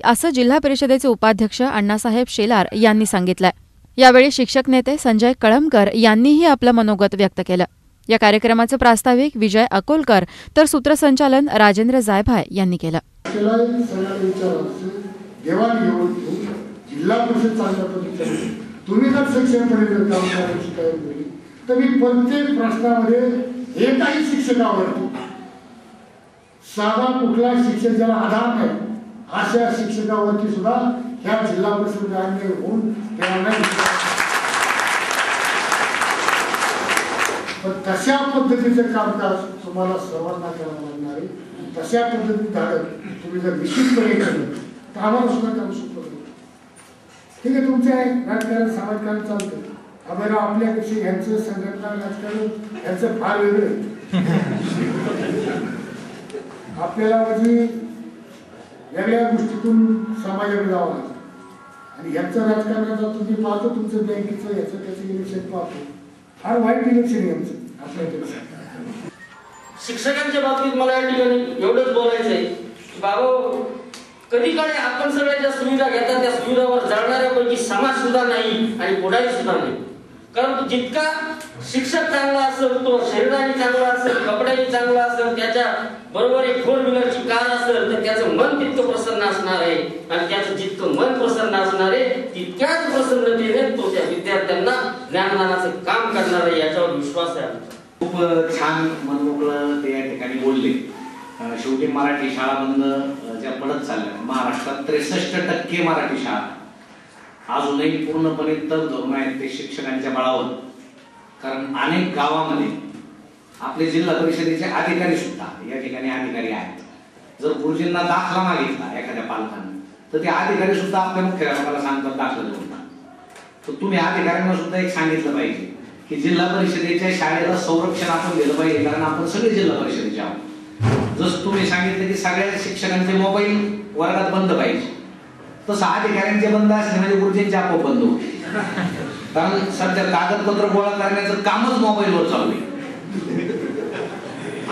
F: असं जिल्हा परिषदेचे उपाध्यक्ष अण्णासाहेब शेलार यांनी सांगितलं. यावेळी शिक्षक नेते संजय कळमकर यांनीही आपलं मनोगत व्यक्त केलं. या कार्यक्रमाचं प्रास्ताविक विजय अकोलकर तर सूत्रसंचालन राजेंद्र जायभाय यांनी केलं.
U: जिल्हा परिषद चांगल्या पद्धतीने तुम्ही जर शिक्षण काम करायची काय केली तर मी प्रत्येक प्रश्नामध्ये एकाही शिक्षकावरती साधा कुठला शिक्षक ज्याला आधार नाही अशा शिक्षकावरती सुद्धा ह्या जिल्हा परिषद अन्याय होऊन पण तशा पद्धतीचं कामकाज तुम्हाला सर्वांना करावं लागणार आहे. तशा पद्धतीने धाडक तुम्ही जर निश्चितपणे केलं तर आम्हाला सुद्धा काम सोपं. ठीक आहे, तुमचे राजकारण समाजकारण चालतं, आम्हाला आपल्यापेक्षा यांचं संघटना राजकारण यांचं फार वेगळं. आपल्याला म्हणजे वेगळ्या गोष्टीतून समाजाकडे जावं लागतं आणि यांचं राजकारणाचा तुम्ही पाहतो, तुमचं बँकेचं याचं त्याचं इलेक्शन पाहतो, फार वाईट इलेक्शन आहे आमचं आपल्यापेक्षा.
D: शिक्षकांच्या बाबतीत मला या ठिकाणी एवढंच बोलायचं आहे की बाबा, कधी काळी आपण सगळ्या ज्या सुविधा घेतात त्या सुविधावर जळणाऱ्यापैकी समाज सुद्धा नाही आणि पुढारी सुद्धा नाही. कारण जितका शिक्षक चांगला असेल, तो शरीराने चांगला असेल, कपड्याने चांगला असेल, त्याच्या बरोबर एक 4 व्हीलरची कार असेल तर त्याचं मन तितकं प्रसन्न असणार आहे आणि त्याचं जितकं मन प्रसन्न असणार आहे तितक्याच प्रसन्नतेने तो त्या विद्यार्थ्यांना ज्ञानदानाचं काम करणार आहे याच्यावर विश्वास आहे.
V: खूप छान मनमोकळं ते या ठिकाणी बोलले. शेवटी मराठी शाळा बंद ज्या पडत चालल्या, महाराष्ट्रात 63% मराठी शाळा अजूनही पूर्णपणे तर धरून आहेत ते शिक्षकांच्या बळावर. कारण अनेक गावामध्ये आपले जिल्हा परिषदेचे अधिकारी सुद्धा या ठिकाणी अधिकारी आहेत. जर गुरुजींना दाखला मागितला एखाद्या पालकांनी तर ते अधिकारी सुद्धा आपल्या मुख्याध्यापकाला सांगतात दाखला देऊन. तर तुम्ही अधिकाऱ्यांना सुद्धा एक सांगितलं पाहिजे की जिल्हा परिषदेच्या शाळेला संरक्षण आपण दिलं पाहिजे, कारण आपण सगळे जिल्हा परिषदेचे आहोत. जसं तुम्ही सांगितलं की सगळ्या शिक्षकांचे मोबाईल वर्गात बंद पाहिजे, तसं अधिकाऱ्यांचे बंद असले म्हणजे गुरुजींचे आपोआप बंद होते. कारण सध्या कागदपत्र गोळा करण्याचं कामच मोबाईलवर चालू आहे.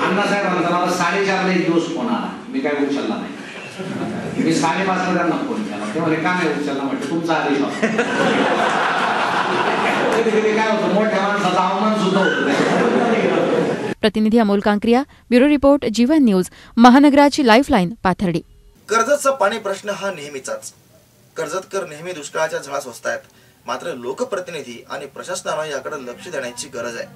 V: अण्णासाहेबांचा मला 4:30ला एक दिवस फोन आला, मी काय उचलला नाही. मी 5:30ला त्यांना फोन केला, ते म्हणे का नाही उचलला, म्हटलं तुमचा आदेश होता. काय होतं, मोठ्या माणसाचा अवमान सुद्धा होतो.
F: प्रतिनिधी अमोल कांक्रिया, ब्युरो रिपोर्ट, जीवन न्यूज, महानगराची लाईफलाईन, पाथर्डी.
A: कर्जतचा पाणी प्रश्न हा नेहमीचाच. कर्जतकर नेहमी दुष्काळाच्या झळा सोसतायत, मात्र लोकप्रतिनिधी आणि प्रशासनानं याकडे लक्ष देण्याची गरज आहे.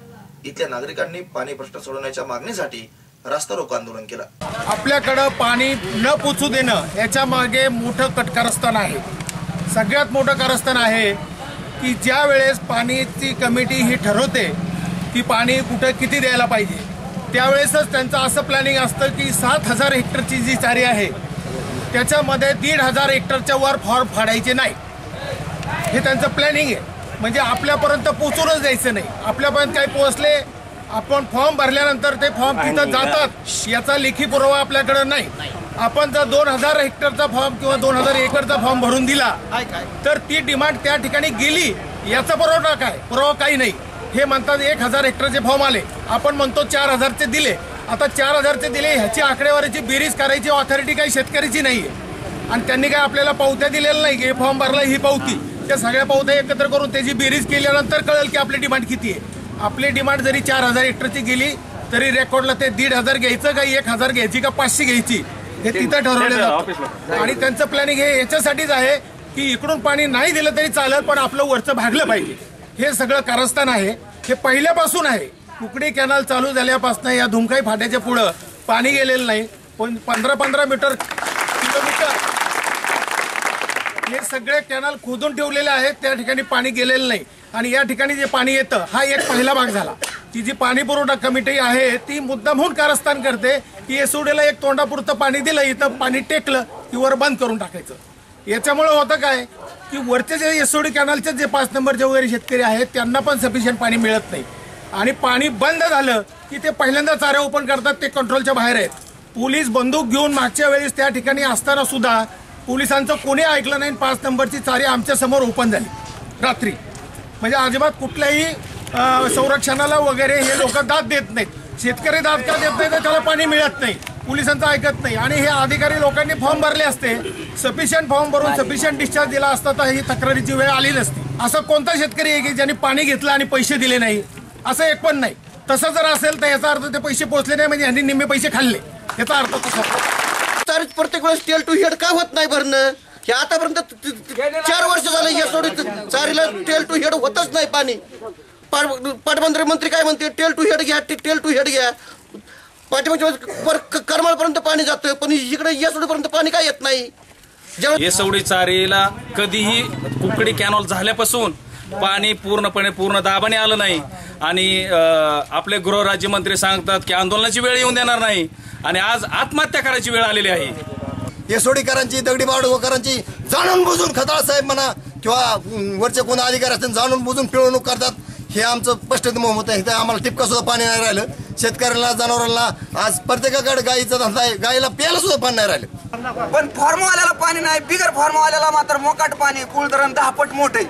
A: इथल्या नागरिकांनी पाणी प्रश्न सोडवण्याच्या मागणीसाठी रास्ता रोको आंदोलन केलं.
W: आपल्याकडं पाणी न पोचू देणं याच्या मागे मोठं कारस्थान आहे. सगळ्यात मोठं कारस्थान आहे की ज्या वेळेस पाण्याची कमिटी ही ठरवते की पाणी कुठं किती द्यायला पाहिजे, त्यावेळेसच त्यांचं असं प्लॅनिंग असतं की 7,000 हेक्टरची जी चारी आहे त्याच्यामध्ये 1,500 हेक्टरच्या वर फॉर्म फाडायचे नाही, हे त्यांचं प्लॅनिंग आहे. म्हणजे आपल्यापर्यंत पोचूनच द्यायचं नाही. आपल्यापर्यंत काही पोहोचले, आपण फॉर्म भरल्यानंतर ते फॉर्म तिथं जातात याचा लेखी पुरावा आपल्याकडे नाही. आपण जर 2,000 हेक्टरचा फॉर्म किंवा 2,000 एकरचा फॉर्म भरून दिला तर ती डिमांड त्या ठिकाणी गेली, याचा पुरावा काही नाही. हे म्हणतात 1,000 हेक्टरचे फॉर्म आले, आपण म्हणतो 4,000चे दिले. आता 4,000चे दिले ह्याची आकडेवारीची बेरीज करायची ऑथॉरिटी काही शेतकऱ्याची नाही आहे आणि त्यांनी काय आपल्याला पावत्या दिलेल्या नाही की हे फॉर्म भरला ही पावती. त्या सगळ्या पावत्या एकत्र करून त्याची बेरीज केल्यानंतर कळेल की आपली डिमांड किती आहे. आपली डिमांड जरी 4,000 हेक्टरची गेली तरी रेकॉर्डला ते 1,500 घ्यायचं का 1,000 घ्यायची का 500 घ्यायची हे तिथं ठरवलं जातं. आणि त्यांचं प्लॅनिंग हे याच्यासाठीच आहे की इकडून पाणी नाही दिलं तरी चालेल पण आपलं वरचं भागलं पाहिजे. हे सगळं कारस्थान आहे, हे पहिल्यापासून आहे. कुकडी कॅनल चालू झाल्यापासून या धुमकाई फाट्याच्या पुढं पाणी गेलेलं नाही. पण 15-15 किलोमीटर हे सगळे कॅनल खोदून ठेवलेले आहेत, त्या ठिकाणी पाणी गेलेलं नाही. आणि या ठिकाणी जे पाणी येतं हा एक पहिला भाग झाला. ती जी पाणी पुरवठा कमिटी आहे ती मुद्दामहून कारस्थान करते की एसओडीला एक तोंडापुरतं पाणी दिलं, इथं पाणी टेकलं की वर बंद करून टाकायचं. याच्यामुळे होतं काय की वरचे जे एसओडी कॅनलचे जे 5 नंबरचे वगैरे शेतकरी आहेत त्यांना पण सफिशियंट पाणी मिळत नाही. आणि पाणी बंद झालं की ते पहिल्यांदा चाऱ्या ओपन करतात, ते कंट्रोलच्या बाहेर आहेत. पोलीस बंदूक घेऊन मागच्या वेळेस त्या ठिकाणी असताना सुद्धा पोलिसांचं कोणी ऐकलं नाही. 5 नंबरची चारी आमच्या समोर ओपन झाली रात्री. म्हणजे अजिबात कुठल्याही संरक्षणाला वगैरे हे लोक दाद देत नाहीत. शेतकरी दाद का देत नाही तर त्याला पाणी मिळत नाही, पोलिसांचं ऐकत नाही. आणि हे अधिकारी लोकांनी फॉर्म भरले असते, सफिशियंट फॉर्म भरून सफिशियंट डिस्चार्ज दिला असता तर ही तक्रारीची वेळ आली नसती. असं कोणता शेतकरी आहे की ज्यांनी पाणी घेतलं आणि पैसे दिले नाही, असं एक पण नाही. तसं जर असेल तर याचा अर्थ ते पैसे पोहोचले नाही म्हणजे यांनी निम्मे पैसे खाल्ले, याचा अर्थ तसा.
X: तर प्रत्येक वेळेस टेल टू हेड का होत नाही भरणं? हे आतापर्यंत 4 वर्ष झाले या सोडीत चारीला टेल टू हेड होतच नाही पाणी. पाटबंधारे मंत्री काय म्हणते, टेल टू हेड घ्या, टेल टू हेड घ्या. पाठीमागच्या करमाळपर्यंत पाणी जातं पण इकडे या सोडीपर्यंत पाणी काय येत नाही.
Y: येसवडी चारीला कधीही कुकडी कॅनॉल झाल्यापासून पाणी पूर्ण दाबाने आलं नाही. आणि आपले गृहराज्यमंत्री सांगतात की आंदोलनाची वेळ येऊन देणार नाही आणि आज आत्महत्या करायची वेळ आलेली आहे.
Z: येसोडीकरांची, दगडीबावडकरांची जाणून बुजून खताळ साहेब म्हणा,
E: किंवा वरचे कोण अधिकारी असतील जाणून बुजून पिळवणूक करतात, हे आमचं स्पष्ट मत आहे. इथं आम्हाला टिपका सुद्धा पाणी नाही राहिलं. शेतकऱ्यांना जनावरांना आज प्रत्येकाकडे गाईचा धंदा आहे, गाईला प्यायला सुद्धा पाणी नाही राहिलं.
G: पण फॉर्मवाल्याला पाणी नाही, बिगर फॉर्मवाल्याला मात्र मोकाट पाणी. कुळधरण 10 पट मोठे,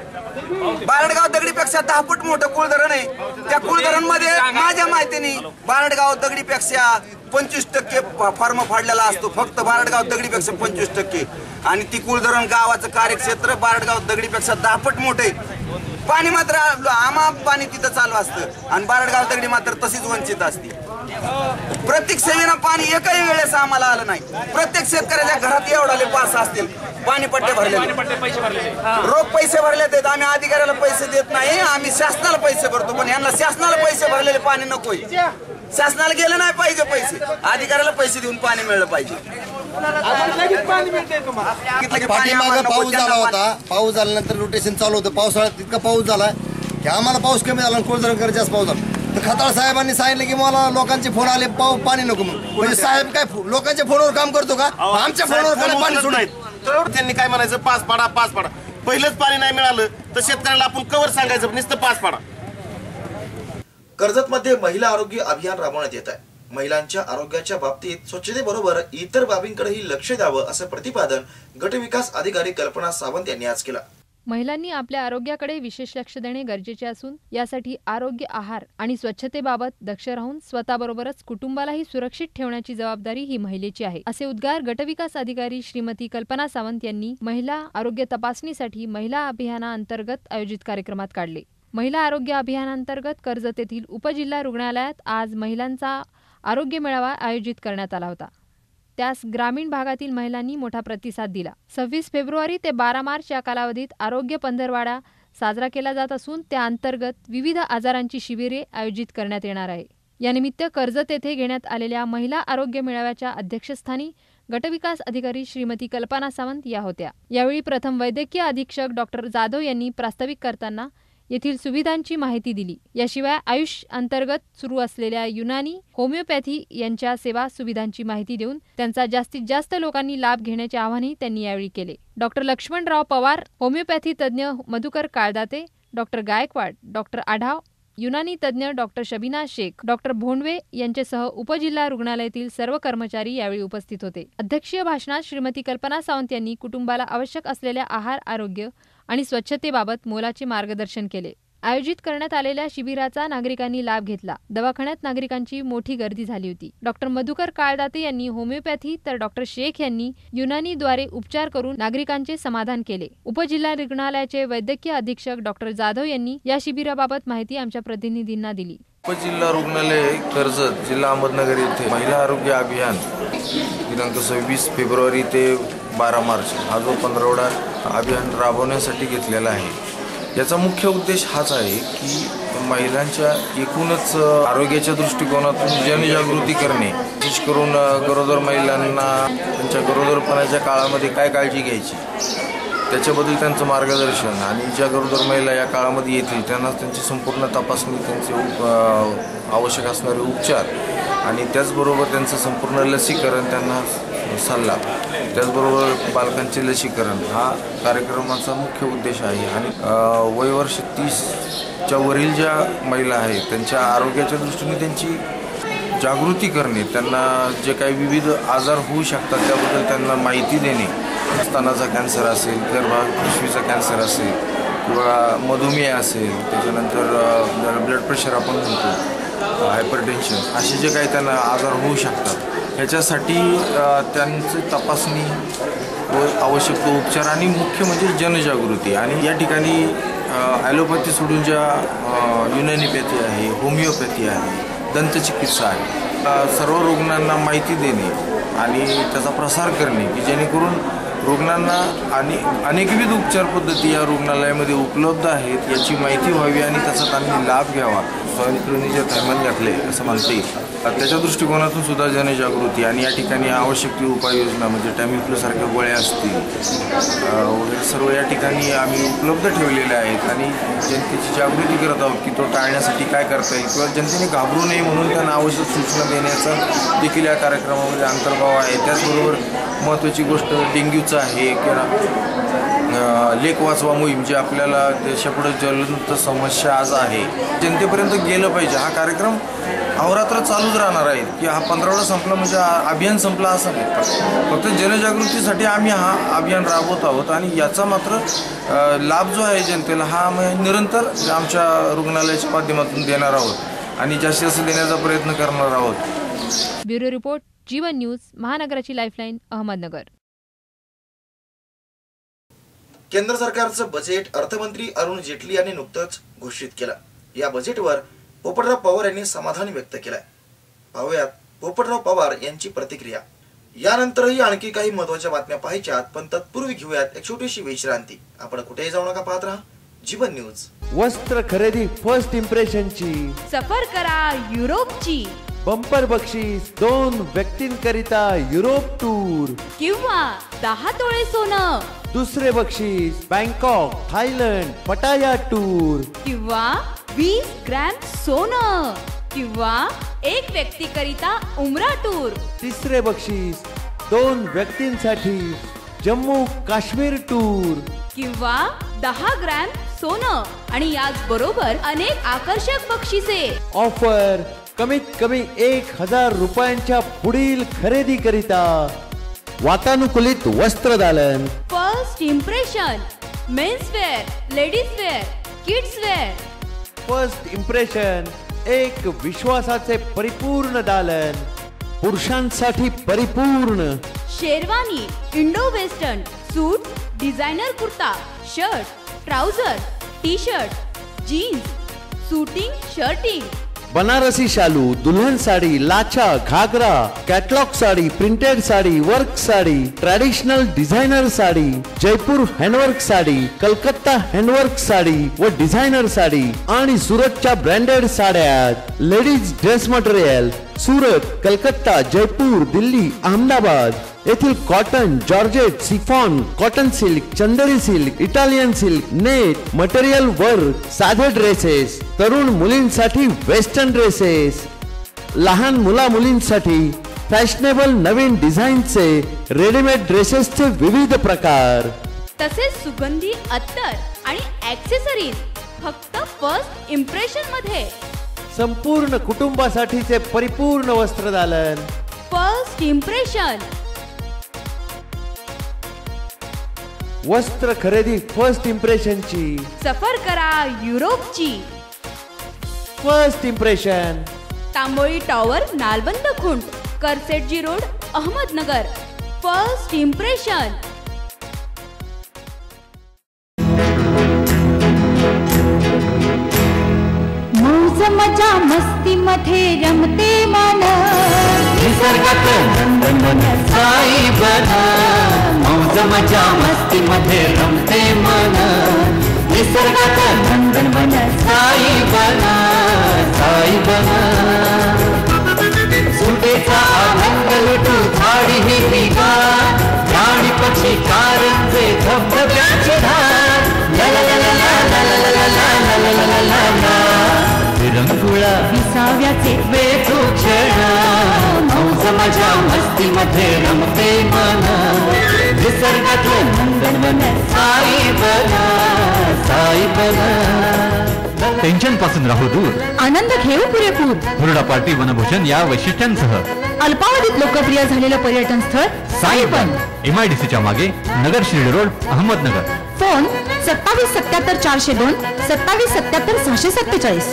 G: बारडगाव दगडीपेक्षा 10 पट मोठं कुळधरण आहे. त्या कुळधरण मध्ये माझ्या माहितीने बारडगाव दगडीपेक्षा 25% फॉर्म फाडलेला असतो, फक्त बारडगाव दगडीपेक्षा 25%. आणि ती कुळधरण गावाचं कार्यक्षेत्र बारडगाव दगडीपेक्षा 10 पट मोठे. पाणी मात्र आम्हा पाणी तिथं चालू असतं आणि बारडगाव दगडी मात्र तशीच वंचित असते. प्रत्येक सेवेनं पाणी एकही वेळेस आम्हाला आलं नाही. प्रत्येक शेतकऱ्याच्या घरात एवढाले पास असतील पाणी पट्टे भरले, रोख पैसे भरले आहेत. आम्ही अधिकाऱ्याला पैसे देत नाही, आम्ही शासनाला पैसे भरतो. पण यांना शासनाला पैसे भरलेले पाणी नकोय. शासनाला गेलं नाही पाहिजे पैसे, अधिकाऱ्याला पैसे देऊन पाणी मिळलं पाहिजे.
E: पाठीमागं पाऊस झाला होता, पाऊस झाल्यानंतर रोटेशन चालू होतं. पावसाळ्यात तितका पाऊस झाला की आम्हाला पाऊस कमी झाला, कुळधरण कर जास्त पाऊस झाला. तर खताळ साहेबांनी सांगितलं की मला लोकांचे फोन आले पाणी नको म्हणून. म्हणजे साहेब काय लोकांच्या फोनवर काम करतो का? आमच्या फोनवर पाणी सोडत.
H: त्यांनी काय म्हणायचं, पाच पाडा. पहिलंच पाणी नाही मिळालं तर शेतकऱ्याला आपण कवर सांगायचं नुसतं 5 पाडा.
A: कर्जतमध्ये महिला आरोग्य अभियान राबवण्यात येत आहे. महिलांच्या आरोग्याच्या बाबतीत स्वच्छतेबरोबर इतर बाबींकडेही लक्ष द्यावं असं प्रतिपादन गटविकास अधिकारी कल्पना सावंत यांनी आज केलं.
F: महिलांनी आपल्या आरोग्याकडे विशेष लक्ष देणे गरजेचे असून यासाठी आरोग्य, आहार आणि स्वच्छतेबाबत दक्ष राहून स्वतःबरोबरच कुटुंबालाही सुरक्षित ठेवण्याची जबाबदारी ही महिलेची आहे, असे उद्गार गटविकास अधिकारी श्रीमती कल्पना सावंत यांनी महिला आरोग्य तपासणीसाठी महिला अभियानाअंतर्गत आयोजित कार्यक्रमात काढले. महिला आरोग्य अभियानांतर्गत कर्जत येथील उपजिल्हा रुग्णालयात आज महिलांचा आरोग्य मेळावा आयोजित करण्यात आला होता. त्यास ग्रामीण भागातील महिलांनी मोठा प्रतिसाद दिला. 26 फेब्रुवारी ते 12 मार्च या कालावधीत आरोग्य पंधरवाडा साजरा केला जात असून त्या अंतर्गत विविध आजारांची शिबिरे आयोजित करण्यात येणार आहे. यानिमित्त कर्जत येथे घेण्यात आलेल्या महिला आरोग्य मेळाव्याच्या अध्यक्षस्थानी गटविकास अधिकारी श्रीमती कल्पना सावंत या होत्या. यावेळी प्रथम वैद्यकीय अधीक्षक डॉक्टर जाधव यांनी प्रास्ताविक करताना येथील सुविधांची माहिती दिली. याशिवाय आयुष अंतर्गत सुरू असलेल्या युनानी, होमिओपॅथी यांच्या सेवा सुविधांची माहिती देऊन त्यांचा जास्तीत जास्त लोकांनी लाभ घेण्याचे आवाहनही त्यांनी यावेळी केले. डॉक्टर लक्ष्मणराव पवार, होमिओपॅथी तज्ज्ञ मधुकर काळदाते, डॉक्टर गायकवाड, डॉक्टर आढाव, युनानी तज्ज्ञ डॉक्टर शबीना शेख, डॉक्टर भोंडवे यांच्यासह उपजिल्हा रुग्णालयातील सर्व कर्मचारी यावेळी उपस्थित होते. अध्यक्षीय भाषणात श्रीमती कल्पना सावंत यांनी कुटुंबाला आवश्यक असलेल्या आहार, आरोग्य आणि स्वच्छतेबाबत मोलाचे मार्गदर्शन केले. आयोजित करण्यात आलेल्या शिबिराचा नागरिकांनी लाभ घेतला. दवाखान्यात नागरिकांची मोठी गर्दी झाली होती. डॉक्टर मधुकर काळदाते यांनी होमिओपॅथी तर डॉक्टर शेख यांनी युनानीद्वारे उपचार करून नागरिकांचे समाधान केले. उपजिल्हा रुग्णालयाचे वैद्यकीय अधीक्षक डॉक्टर जाधव यांनी या शिबिराबाबत माहिती आमच्या प्रतिनिधींना दिली.
I: उपजिल्हा रुग्णालय कर्जत, जिल्हा अहमदनगर येथे महिला आरोग्य अभियान दिनांक 26 फेब्रुवारी ते 12 मार्च हा जो पंधरवडा अभियान राबवण्यासाठी घेतलेला आहे. याचा मुख्य उद्देश हाच आहे की महिलांच्या एकूणच आरोग्याच्या दृष्टिकोनातून जनजागृती करणे, विशेष करून गरोदर महिलांना त्यांच्या गरोदरपणाच्या काळामध्ये काय काळजी घ्यायची त्याच्याबद्दल त्यांचं मार्गदर्शन आणि ज्या गरोदर महिला या काळामध्ये येतील त्यांना त्यांची संपूर्ण तपासणी, त्यांचे आवश्यक असणारे उपचार आणि त्याचबरोबर त्यांचं संपूर्ण लसीकरण, त्यांना सल्ला, त्याचबरोबर बालकांचे लसीकरण हा कार्यक्रमाचा मुख्य उद्देश आहे. आणि वयवर्ष 30च्या वरील ज्या महिला आहेत त्यांच्या आरोग्याच्या दृष्टीने त्यांची जागृती करणे, त्यांना जे काही विविध आजार होऊ शकतात त्याबद्दल त्यांना माहिती देणे, स्तनाचा कॅन्सर असेल, गर्भाशयाचा कॅन्सर असेल किंवा मधुमेह असेल, त्याच्यानंतर ब्लड प्रेशर आपण म्हणतो, हायपरटेन्शन, असे जे काही त्यांना आजार होऊ शकतात ह्याच्यासाठी त्यांची तपासणी व आवश्यक तो उपचार आणि मुख्य म्हणजे जनजागृती. आणि या ठिकाणी ॲलोपॅथी सोडून ज्या युनानीपॅथी आहे, होमिओपॅथी आहे, दंतचिकित्सा आहे, सर्व रुग्णांना माहिती देणे आणि त्याचा प्रसार करणे की जेणेकरून रुग्णांना आणि अनेकविध उपचार पद्धती या रुग्णालयामध्ये उपलब्ध आहेत याची माहिती व्हावी आणि त्याचा त्यांनी लाभ घ्यावा. स्वाइन फ्लूने जे थैमान घातले असं म्हणता येईल. त्याच्या दृष्टिकोनातून सुद्धा जनजागृती आणि या ठिकाणी आवश्यक ती उपाययोजना म्हणजे टॅमिफ्लूसारख्या गोळ्या असतील वगैरे सर्व या ठिकाणी आम्ही उपलब्ध ठेवलेल्या आहेत आणि जनतेची जागृती करत आहोत की तो टाळण्यासाठी काय करता येईल किंवा जनतेने घाबरू नये म्हणून त्यांना आवश्यक सूचना देण्याचा देखील या कार्यक्रमामध्ये अंतर्भाव आहे. त्याचबरोबर महत्त्वाची गोष्ट डेंग्यूचं आहे किंवा लेक वाचवा मोहीम जी आपल्याला देशापुढे ज्वलंत समस्या आज आहे जनतेपर्यंत गेलं पाहिजे. हा कार्यक्रम अहोरात्र चालूच राहणार आहे की हा 15 संपला म्हणजे अभियान संपला असं नाही. फक्त जनजागृतीसाठी आम्ही हा अभियान राबवत आहोत आणि याचा मात्र लाभ जो आहे जनतेला हा निरंतर आमच्या रुग्णालयाच्या माध्यमातून देणार आहोत आणि जास्तीत जास्त देण्याचा प्रयत्न करणार आहोत.
B: ब्युरो रिपोर्ट, जीवन न्यूज, महानगराची लाईफलाईन, अहमदनगर.
A: केंद्र सरकारचं बजेट अर्थमंत्री अरुण जेटली यांनी नुकतंच घोषित केलं. या बजेटवर पोपटराव पवार यांनी समाधान व्यक्त केलंय. पाहूयात पोपटराव पवार यांची प्रतिक्रिया. यानंतरही आणखी काही महत्त्वाच्या बातम्या पाहायच्यात, पण तत्पूर्वी घेऊयात एक छोटीशी विश्रांती. आपण कुठेही जाऊ नका, पाहत राहा जीवन न्यूज.
J: वस्त्र खरेदी फर्स्ट इम्प्रेशनची
K: सफर करा युरोपची.
J: बंपर बक्षीस 2 व्यक्तींकरिता युरोप टूर
K: किंवा 10 तोळे सोनं.
J: दुसरे बक्षीस बँकॉक, थायलंड, पटाया टूर
K: किंवा 20 ग्रॅम सोनं किंवा 1 व्यक्तीकरिता उमरा टूर.
J: तिसरे बक्षीस 2 व्यक्तींसाठी जम्मू काश्मीर टूर
K: किंवा 10 ग्रॅम सोनं आणि याच बरोबर अनेक आकर्षक बक्षिसे.
J: ऑफर कमीत कमी 1000 रुपयांच्या पुढील खरेदी करिता वातानुकूलित वस्त्रदालन.
K: First impression men's wear, ladies wear, kids wear.
J: First impression एक विश्वासाचे परिपूर्ण दालन, पुरुषांसाठी परिपूर्ण.
K: Sherwani, Indo western, suit, designer kurta, shirt, trouser, T shirt, jeans, suiting, shirting.
J: Banarasi शालू, दुल्हन साडी, लाचा, ghagra, catalogue sari, printed sari, work sari, traditional designer sari, Jaipur handwork sari, Calcutta handwork sari व डिझायनर साडी आणि सुरतच्या ब्रँडेड साड्या. Ladies dress material Surat, Calcutta, Jaipur, Delhi, Ahmedabad येथील cotton, georgette, chiffon, cotton silk, Chanderi silk, Italian silk, net, material work, साधे dresses, तरुण मुलींसाठी वेस्टर्न ड्रेसेस, लहान मुला मुलींसाठी फॅशनेबल नवीन डिझाईनचे रेडीमेड ड्रेसेसचे विविध प्रकार.
K: तसेच सुगंधी अत्तर आणि ॲक्सेसरीज फक्त फर्स्ट इम्प्रेशन मध्ये.
J: संपूर्ण कुटुंबासाठीचे परिपूर्ण वस्त्रदालन.
K: First impression.
J: वस्त्र खरेदी फर्स्ट इम्प्रेशनची
K: सफर करा युरोपची.
J: First impression,
K: Tamboli tower, Nalband Khunt, Cursetjee road, Ahmednagar. First impression.
L: मौज मजा मस्ती मध्ये रमते मन, निसर्गात नंदनवन साई बन. मौज मजा मस्ती मध्ये रमते मन, निसर्गात नंदनवन साई बन, साई बन. सुटेचा आनंद लुटू झाडी हिरवीगार, प्राणी पक्षी कारंजे धबधब्याची धार. ला ला ला ला ला ला ला ला ला ला ला ला ला. विरंगुळा विसाव्याचे वेचू क्षण, मौज मजा मस्ती मध्ये रमते मन, निसर्गातलं नंदनवन साई बन, साई बन.
M: टेन्शन पासून राहू दूर,
L: आनंद घेऊ पुरेपूर.
M: हुरडा पार्टी वनभूषण या वैशिष्ट्यांसह
L: अल्पावधीत लोकप्रिय झालेलं पर्यटन स्थळ साईबन.
M: MIDC च्या मागे, नगर शिर्डी रोड, अहमदनगर.
L: फोन 2777 402 2777 647.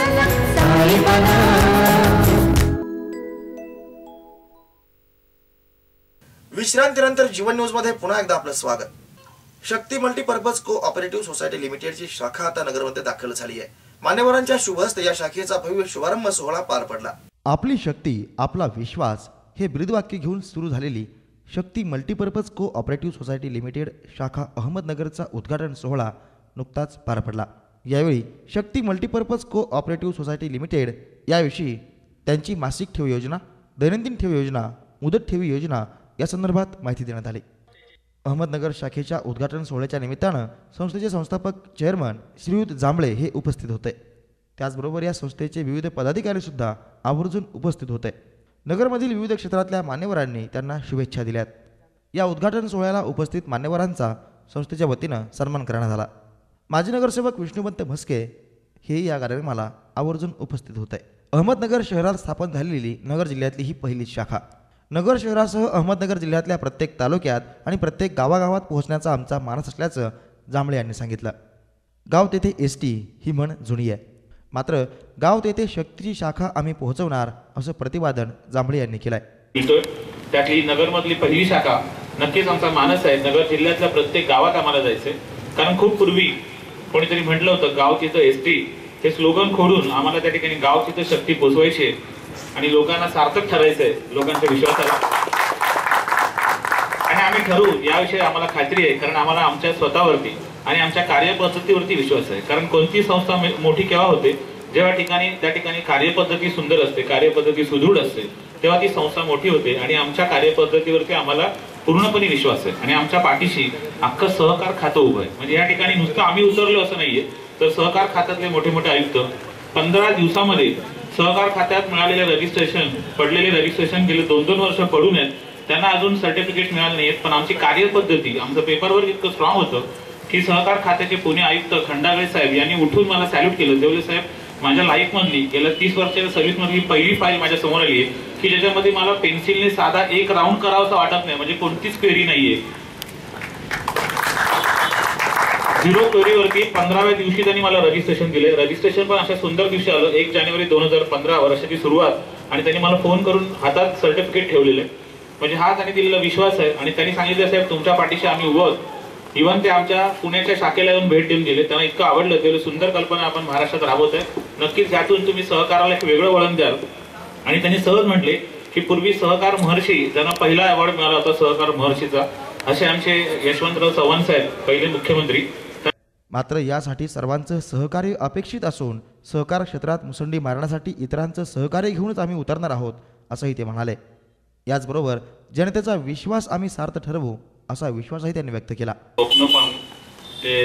A: विश्रांतीनंतर जीवन न्यूज मध्ये पुन्हा एकदा आपलं स्वागत. शक्ती मल्टीपर्पज कोऑपरेटिव्ह सोसायटी लिमिटेडची शाखा आता नगरमध्ये दाखल झाली आहे. मान्यवरांच्या शुभ हस्ते या शाखेचा भव्य शुभारंभ सोहळा पार पडला.
C: आपली शक्ती, आपला विश्वास हे ब्रीदवाक्य घेऊन सुरू झालेली शक्ती मल्टीपर्पज कोऑपरेटिव्ह सोसायटी लिमिटेड शाखा अहमदनगरचा उद्घाटन सोहळा नुकताच पार पडला. यावेळी शक्ती मल्टीपर्पज कोऑपरेटिव्ह सोसायटी लिमिटेड याविषयी त्यांची मासिक ठेव योजना, दैनंदिन ठेव योजना, मुदत ठेवी योजना या संदर्भात माहिती देण्यात आली. अहमदनगर शाखेच्या उद्घाटन सोहळ्याच्या निमित्तानं संस्थेचे संस्थापक चेअरमन श्रीयुत जांभळे हे उपस्थित होते. त्याचबरोबर या संस्थेचे विविध पदाधिकारीसुद्धा आवर्जून उपस्थित होते. नगरमधील विविध क्षेत्रातल्या मान्यवरांनी त्यांना शुभेच्छा दिल्यात. या उद्घाटन सोहळ्याला उपस्थित मान्यवरांचा संस्थेच्या वतीनं सन्मान करण्यात आला. माजी नगरसेवक विष्णुपंत म्हस्के हे या कार्यक्रमाला आवर्जून उपस्थित होते. अहमदनगर शहरात स्थापन झालेली नगर जिल्ह्यातली ही पहिलीच शाखा. नगर शहरासह अहमदनगर जिल्ह्यातल्या प्रत्येक तालुक्यात आणि प्रत्येक गावागावात पोहोचण्याचा आमचा मानस असल्याचं जांभळे यांनी सांगितलं. गाव तेथे ST ही म्हण जुनी आहे, मात्र गाव तेथे शक्तीची शाखा आम्ही पोहोचवणार असं प्रतिपादन जांभळे यांनी केलंय.
N: त्यातली नगरमधली पहिली शाखा नक्कीच आमचा मानस आहे. नगर जिल्ह्यातल्या प्रत्येक गावात आम्हाला जायचंय, कारण खूप पूर्वी कोणीतरी म्हटलं होतं गाव तिथं ST हे स्लोगन खोडून आम्हाला त्या ठिकाणी गाव तिथं शक्ती पोचवायची आणि लोकांना सार्थक ठरायचंय लोकांच्या विश्वासाला. आणि आम्ही ठरवू याविषयी आम्हाला खात्री आहे, कारण आम्हाला आमच्या स्वतःवरती आणि आमच्या कार्यपद्धतीवरती विश्वास आहे. कारण कोणती संस्था मोठी केव्हा होते, जेव्हा त्या ठिकाणी कार्यपद्धती सुंदर असते, कार्यपद्धती सुदृढ असते, तेव्हा ती संस्था मोठी होते. आणि आमच्या कार्यपद्धतीवरती आम्हाला पूर्णपणे विश्वास आहे आणि आमच्या पाठीशी अख्खं सहकार खातं उभं आहे. म्हणजे या ठिकाणी नुसतं आम्ही उतरलो असं नाहीये, तर सहकार खात्यातले मोठे मोठे आयुक्त 15 दिवसामध्ये सहकार खात्यात मिळालेले रजिस्ट्रेशन, पडलेले रजिस्ट्रेशन गेले 2-2 वर्ष पडून आहेत, त्यांना अजून सर्टिफिकेट मिळाले नाहीत. पण आमची कार्यपद्धती, आमचं पेपरवर्क इतकं स्ट्रॉंग होतं की सहकार खात्याचे पुणे आयुक्त खंडागळे साहेब यांनी उठून मला सॅल्यूट केलं. देवले साहेब, माझ्या लाईफ मधली गेल्या 30 वर्षाच्या सर्व्हिस मधली पहिली फाईल माझ्या समोर आली आहे की ज्याच्यामध्ये मला पेन्सिलने साधा एक राऊंड करावासा वाटत नाही, म्हणजे कोणतीच क्वेरी नाहीये. 0 क्वेरीवरती 15व्या दिवशी त्यांनी मला रजिस्ट्रेशन दिले. रजिस्ट्रेशन पण अशा सुंदर दिवशी आलं, 1 जानेवारी 2015 वर्षाची सुरुवात, आणि त्यांनी मला फोन करून हातात सर्टिफिकेट ठेवलेले. म्हणजे हा त्यांनी दिलेला विश्वास आहे. आणि त्यांनी सांगितलं साहेब तुमच्या पाठीशी आम्ही उभं. इव्हन ते आमच्या पुण्याच्या शाखेला येऊन भेट देऊन गेले. त्यांना इतकं आवडलं, तेवढी सुंदर कल्पना आपण महाराष्ट्रात राबवत आहे, नक्कीच यातून तुम्ही सहकाराला एक वेगळं वळण द्याल. आणि त्यांनी सहज म्हटले की पूर्वी सहकार महर्षी, त्यांना पहिला अवॉर्ड मिळाला होता सहकार महर्षीचा, असे आमचे यशवंतराव चव्हाण साहेब पहिले मुख्यमंत्री.
C: मात्र यासाठी सर्वांचं सहकार्य अपेक्षित असून सहकार क्षेत्रात मुसंडी मारण्यासाठी इतरांचं सहकार्य घेऊनच आम्ही उतरणार आहोत असंही ते म्हणाले. याचबरोबर जनतेचा विश्वास आम्ही सार्थ ठरवू असा विश्वासही त्यांनी व्यक्त केला.
O: स्वप्न पाहून ते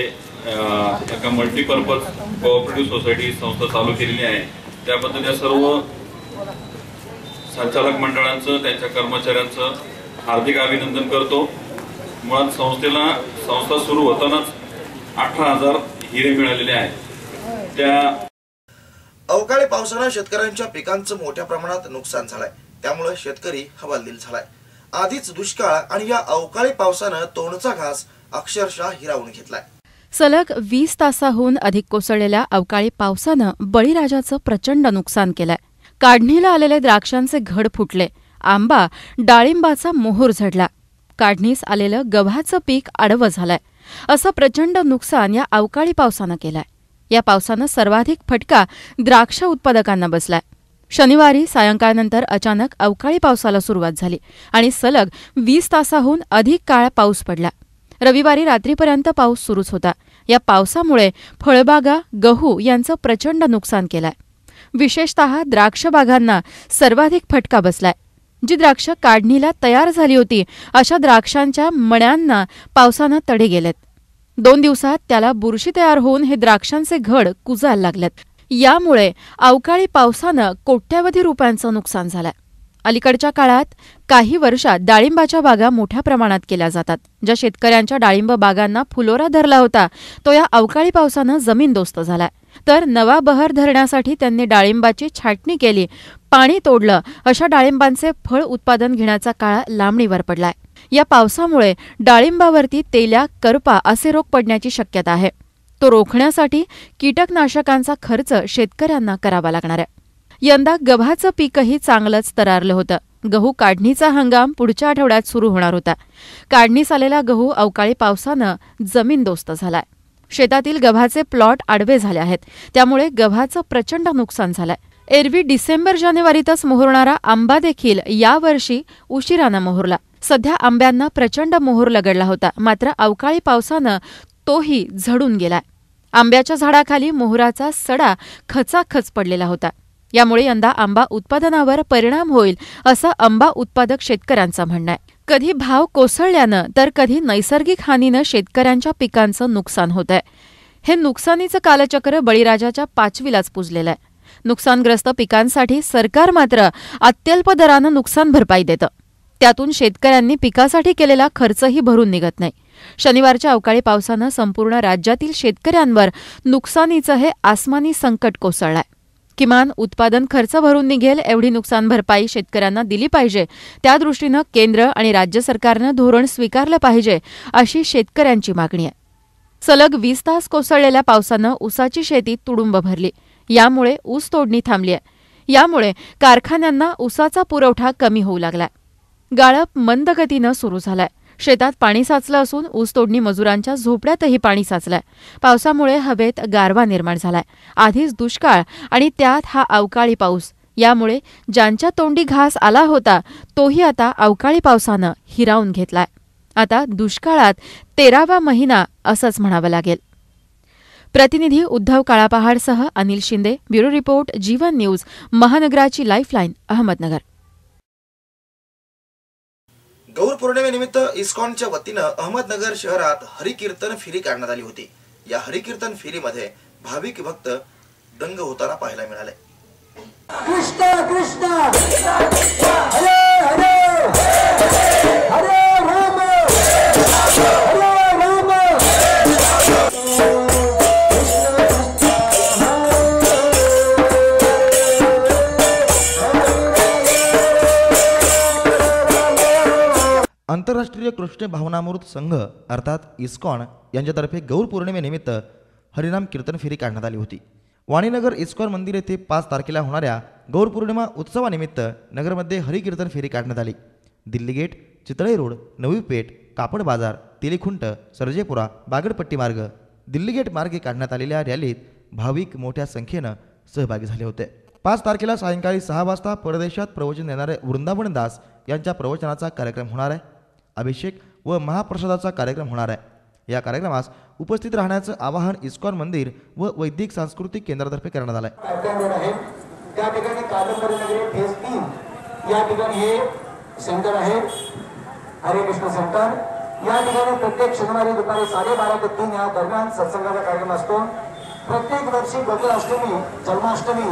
O: एका मल्टीपर्पज कोऑपरेटिव्ह सोसायटी संस्था चालू केलेली आहे. त्याबद्दल या सर्व संचालक मंडळांचं, त्यांच्या कर्मचाऱ्यांचं हार्दिक अभिनंदन करतो. मुळात संस्था सुरू होतानाच 18,000 हिरे मिळालेले आहेत. त्या
A: अवकाळी पावसानं शेतकऱ्यांच्या पिकांचं मोठ्या प्रमाणात नुकसान झालंय, त्यामुळे शेतकरी हवालदिल झालाय. आधीच दुष्काळ आणि या अवकाळी पावसानं तोंडचा घास अक्षरशः हिरावून घेतलाय.
F: सलग 20 तासाहून अधिक कोसळलेल्या अवकाळी पावसानं बळीराजाचं प्रचंड नुकसान केलंय. काढणीला आलेले द्राक्षांचे घड फुटले, आंबा डाळिंबाचा मोहोर झडला, काढणीस आलेलं गव्हाचं पीक आडवं झालंय. असं प्रचंड नुकसान या अवकाळी पावसानं केलंय. या पावसानं सर्वाधिक फटका द्राक्ष उत्पादकांना बसलाय. शनिवारी सायंकाळनंतर अचानक अवकाळी पावसाला सुरुवात झाली आणि सलग 20 तासाहून अधिक काळ पाऊस पडला. रविवारी रात्रीपर्यंत पाऊस सुरूच होता. या पावसामुळे फळबागा, गहू यांचं प्रचंड नुकसान केलंय. विशेषतः द्राक्ष बागांना सर्वाधिक फटका बसलाय. जी द्राक्ष काढणीला तयार झाली होती अशा द्राक्षांच्या मण्यांना पावसानं तडे गेलेत. 2 दिवसात त्याला बुरशी तयार होऊन हे द्राक्षांचे घड कुजायला लागलेत. यामुळे अवकाळी पावसानं कोट्यवधी रुपयांचं नुकसान झालंय. अलीकडच्या काळात काही वर्षात डाळिंबाच्या बागा मोठ्या प्रमाणात केल्या जातात. ज्या शेतकऱ्यांच्या डाळिंब बागांना फुलोरा धरला होता तो या अवकाळी पावसानं जमीनदोस्त झालाय. तर नवा बहर धरण्यासाठी त्यांनी डाळिंबाची छाटणी केली, पाणी तोडलं, अशा डाळिंबांचे फळ उत्पादन घेण्याचा काळ लांबणीवर पडलाय. या पावसामुळे डाळिंबावरती तेल्या, करपा असे रोग पडण्याची शक्यता आहे. तो रोखण्यासाठी कीटकनाशकांचा खर्च शेतकऱ्यांना करावा लागणार आहे. यंदा गव्हाचं पीकही चांगलंच तरारलं होतं. गहू काढणीचा हंगाम पुढच्या आठवड्यात सुरू होणार होता. काढणीस आलेला गहू अवकाळी पावसानं जमीनदोस्त झालाय. शेतातील गव्हाचे प्लॉट आडवे झाले आहेत, त्यामुळे गव्हाचं प्रचंड नुकसान झालंय. एरवी डिसेंबर-जानेवारीतच मोहरणारा आंबा देखील यावर्षी उशिरानं मोहरला. सध्या आंब्यांना प्रचंड मोहोर लगडला होता, मात्र अवकाळी पावसानं तोही झडून गेलाय. आंब्याच्या झाडाखाली मोहराचा सडा खचाखच पडलेला होता. यामुळे यंदा आंबा उत्पादनावर परिणाम होईल असं आंबा उत्पादक शेतकऱ्यांचं म्हणणं आहे. कधी भाव कोसळल्यानं तर कधी नैसर्गिक हानीनं शेतकऱ्यांच्या पिकांचं नुकसान होत आहे. हे नुकसानीचं कालचक्र बळीराजाच्या 5वीलाच पुजलेलं आहे. नुकसानग्रस्त पिकांसाठी सरकार मात्र अत्यल्प दरानं नुकसान भरपाई देतं. त्यातून शेतकऱ्यांनी पिकासाठी केलेला खर्चही भरून निघत नाही. शनिवारच्या अवकाळी पावसानं संपूर्ण राज्यातील शेतकऱ्यांवर नुकसानीचं हे आसमानी संकट कोसळलंय. किमान उत्पादन खर्च भरून निघेल एवढी नुकसान भरपाई शेतकऱ्यांना दिली पाहिजे. त्यादृष्टीनं केंद्र आणि राज्य सरकारनं धोरण स्वीकारलं पाहिजे अशी शेतकऱ्यांची मागणी आहे. सलग 20 तास कोसळलेल्या पावसानं ऊसाची शेती तुडुंब भरली. यामुळे ऊस तोडणी थांबली आहे. यामुळे कारखान्यांना ऊसाचा पुरवठा कमी होऊ लागलाय. गाळप मंद गतीनं सुरू झालाय. शेतात पाणी साचलं असून ऊस तोडणी मजुरांच्या झोपड्यातही पाणी साचलंय. पावसामुळे हवेत गारवा निर्माण झालाय. आधीच दुष्काळ आणि त्यात हा अवकाळी पाऊस, यामुळे ज्यांच्या तोंडी घास आला होता तोही आता अवकाळी पावसानं हिरावून घेतलाय. आता दुष्काळात 13वा महिना असंच म्हणावं लागेल. प्रतिनिधी उद्धव काळापहाडसह अनिल शिंदे, ब्युरो रिपोर्ट, जीवन न्यूज, महानगराची लाईफलाईन, अहमदनगर.
A: गौर पौर्णिमेनिमित्त इस्कॉनच्या वतीनं अहमदनगर शहरात हरिकीर्तन फेरी काढण्यात आली होती. या हरिकीर्तन फेरीमध्ये भाविक भक्त दंग होताना पाहायला मिळाले.
L: कृष्ण कृष्ण हरे हरे हरे राम हरे राम.
C: आंतरराष्ट्रीय कृष्ण भावनामृत संघ अर्थात इस्कॉन यांच्यातर्फे गौर पौर्णिमेनिमित्त हरिनाम कीर्तन फेरी काढण्यात आली होती. वाणीनगर इस्कॉन मंदिर येथे 5 तारखेला होणाऱ्या गौर पौर्णिमा उत्सवानिमित्त नगरमध्ये हरिकीर्तन फेरी काढण्यात आली. दिल्ली गेट, चितळे रोड, नवी पेठ, कापड बाजार, तेलीखुंट, सर्जेपुरा, बागडपट्टी मार्ग, दिल्ली गेट मार्गे काढण्यात आलेल्या रॅलीत भाविक मोठ्या संख्येनं सहभागी झाले होते. 5 तारखेला सायंकाळी 6 वाजता परदेशात प्रवचन देणारे वृंदावन दास यांच्या प्रवचनाचा कार्यक्रम होणार आहे. अभिषेक व महाप्रसादाचा कार्यक्रम होणार आहे. या कार्यक्रमास उपस्थित राहण्याचं आवाहन इस्कॉन मंदिर व वैदिक सांस्कृतिक केंद्रातर्फे करण्यात आलं आहे.
U: त्या ठिकाणी कादंबरी नगरी फेज 3 या ठिकाणी हे सेंटर आहे, हरे कृष्ण सेंटर. या ठिकाणी प्रत्येक शनिवारी दुपारी 12:30 ते 3 या दरम्यान सत्संगाचा कार्यक्रम असतो. प्रत्येक वर्षी गोकुळाष्टमी, जन्माष्टमी,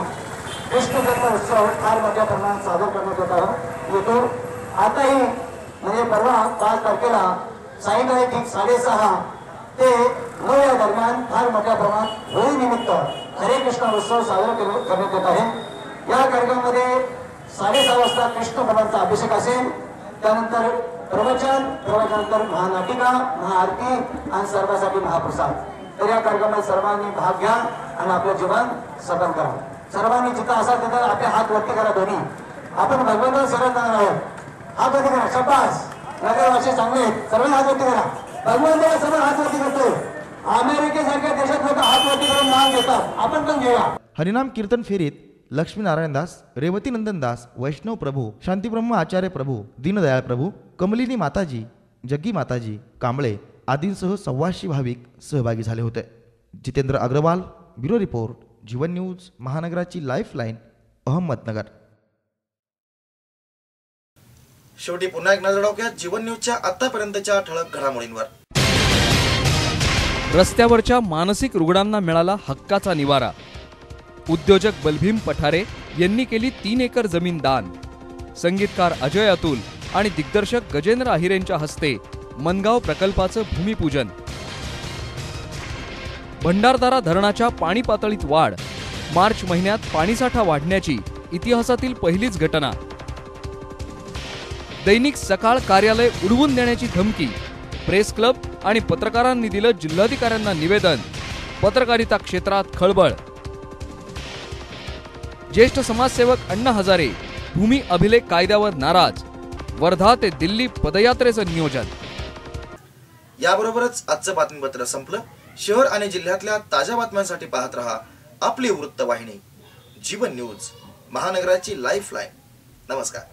U: कृष्ण जन्म उत्सव फार मोठ्या प्रमाणात साजरा करण्यात येतो. आताही म्हणजे परवा 5 तारखेला सायंकाळी ठीक 6:30 ते 9 या दरम्यान फार मोठ्या प्रमाणात होळी निमित्त हरे कृष्ण उत्सव साजरा करण्यात येत आहे. या कार्यक्रमामध्ये 6:30 वाजता कृष्ण फलांचा अभिषेक असेल. त्यानंतर प्रवचनानंतर महानाटिका, महाआरती आणि सर्वांसाठी महाप्रसाद. तर या कार्यक्रमात सर्वांनी भाग घ्या आणि आपलं जीवन सफल करा. सर्वांनी जिथं असाल तिथं आपले हात वरती करा दोन्ही. आपण भगवंताला शरण जाणार आहोत. हात वरती करा. शाबास. नगरवासी चांगले आहेत. सर्वांनी हात वरती करा. भगवंताला सर्व हात वरती करतोय. अमेरिकेसारख्या देशात लोक हात वरती करून नाम घेतात. आपण पण घेऊया.
C: हरिनाम कीर्तन फेरीत लक्ष्मीनारायण दास, रेवती नंदन दास, वैष्णव प्रभू, शांतीब्रह्म आचार्य प्रभू, दीनदयाळ प्रभू, कमलिनी माताजी, जग्गी माताजी, कांबळे आदींसह 125 भाविक सहभागी झाले होते. जितेंद्र अग्रवाल, ब्युरो रिपोर्ट, जीवन न्यूज, महानगराची लाईफलाईन, अहमदनगर.
A: शेवटी पुन्हा एक नजर टाकूया जीवन न्यूजच्या आतापर्यंतच्या ठळक घडामोडींवर.
P: रस्त्यावरच्या मानसिक रुग्णांना मिळाला हक्काचा निवारा. उद्योजक बलभीम पठारे यांनी केली 3 एकर जमीन दान. संगीतकार अजय अतुल आणि दिग्दर्शक गजेंद्र आहिरेंच्या हस्ते मनगाव प्रकल्पाचं भूमिपूजन. भंडारदारा धरणाच्या पाणी पातळीत वाढ. मार्च महिन्यात पाणीसाठा वाढण्याची इतिहासातील पहिलीच घटना. दैनिक सकाळ कार्यालय उडवून देण्याची धमकी. प्रेस क्लब आणि पत्रकारांनी दिलं जिल्हाधिकाऱ्यांना निवेदन. पत्रकारिता क्षेत्रात खळबळ. ज्येष्ठ समाजसेवक अण्णा हजारे भूमी अभिलेख कायद्यावर नाराज. वर्धा ते दिल्ली पदयात्रेचं नियोजन.
A: याबरोबरच आजचं बातमीपत्र संपलं. शहर आणि जिल्ह्यातल्या ताज्या बातम्यांसाठी पाहत रहा आपली वृत्तवाहिनी जीवन न्यूज, महानगराची लाईफलाईन. नमस्कार.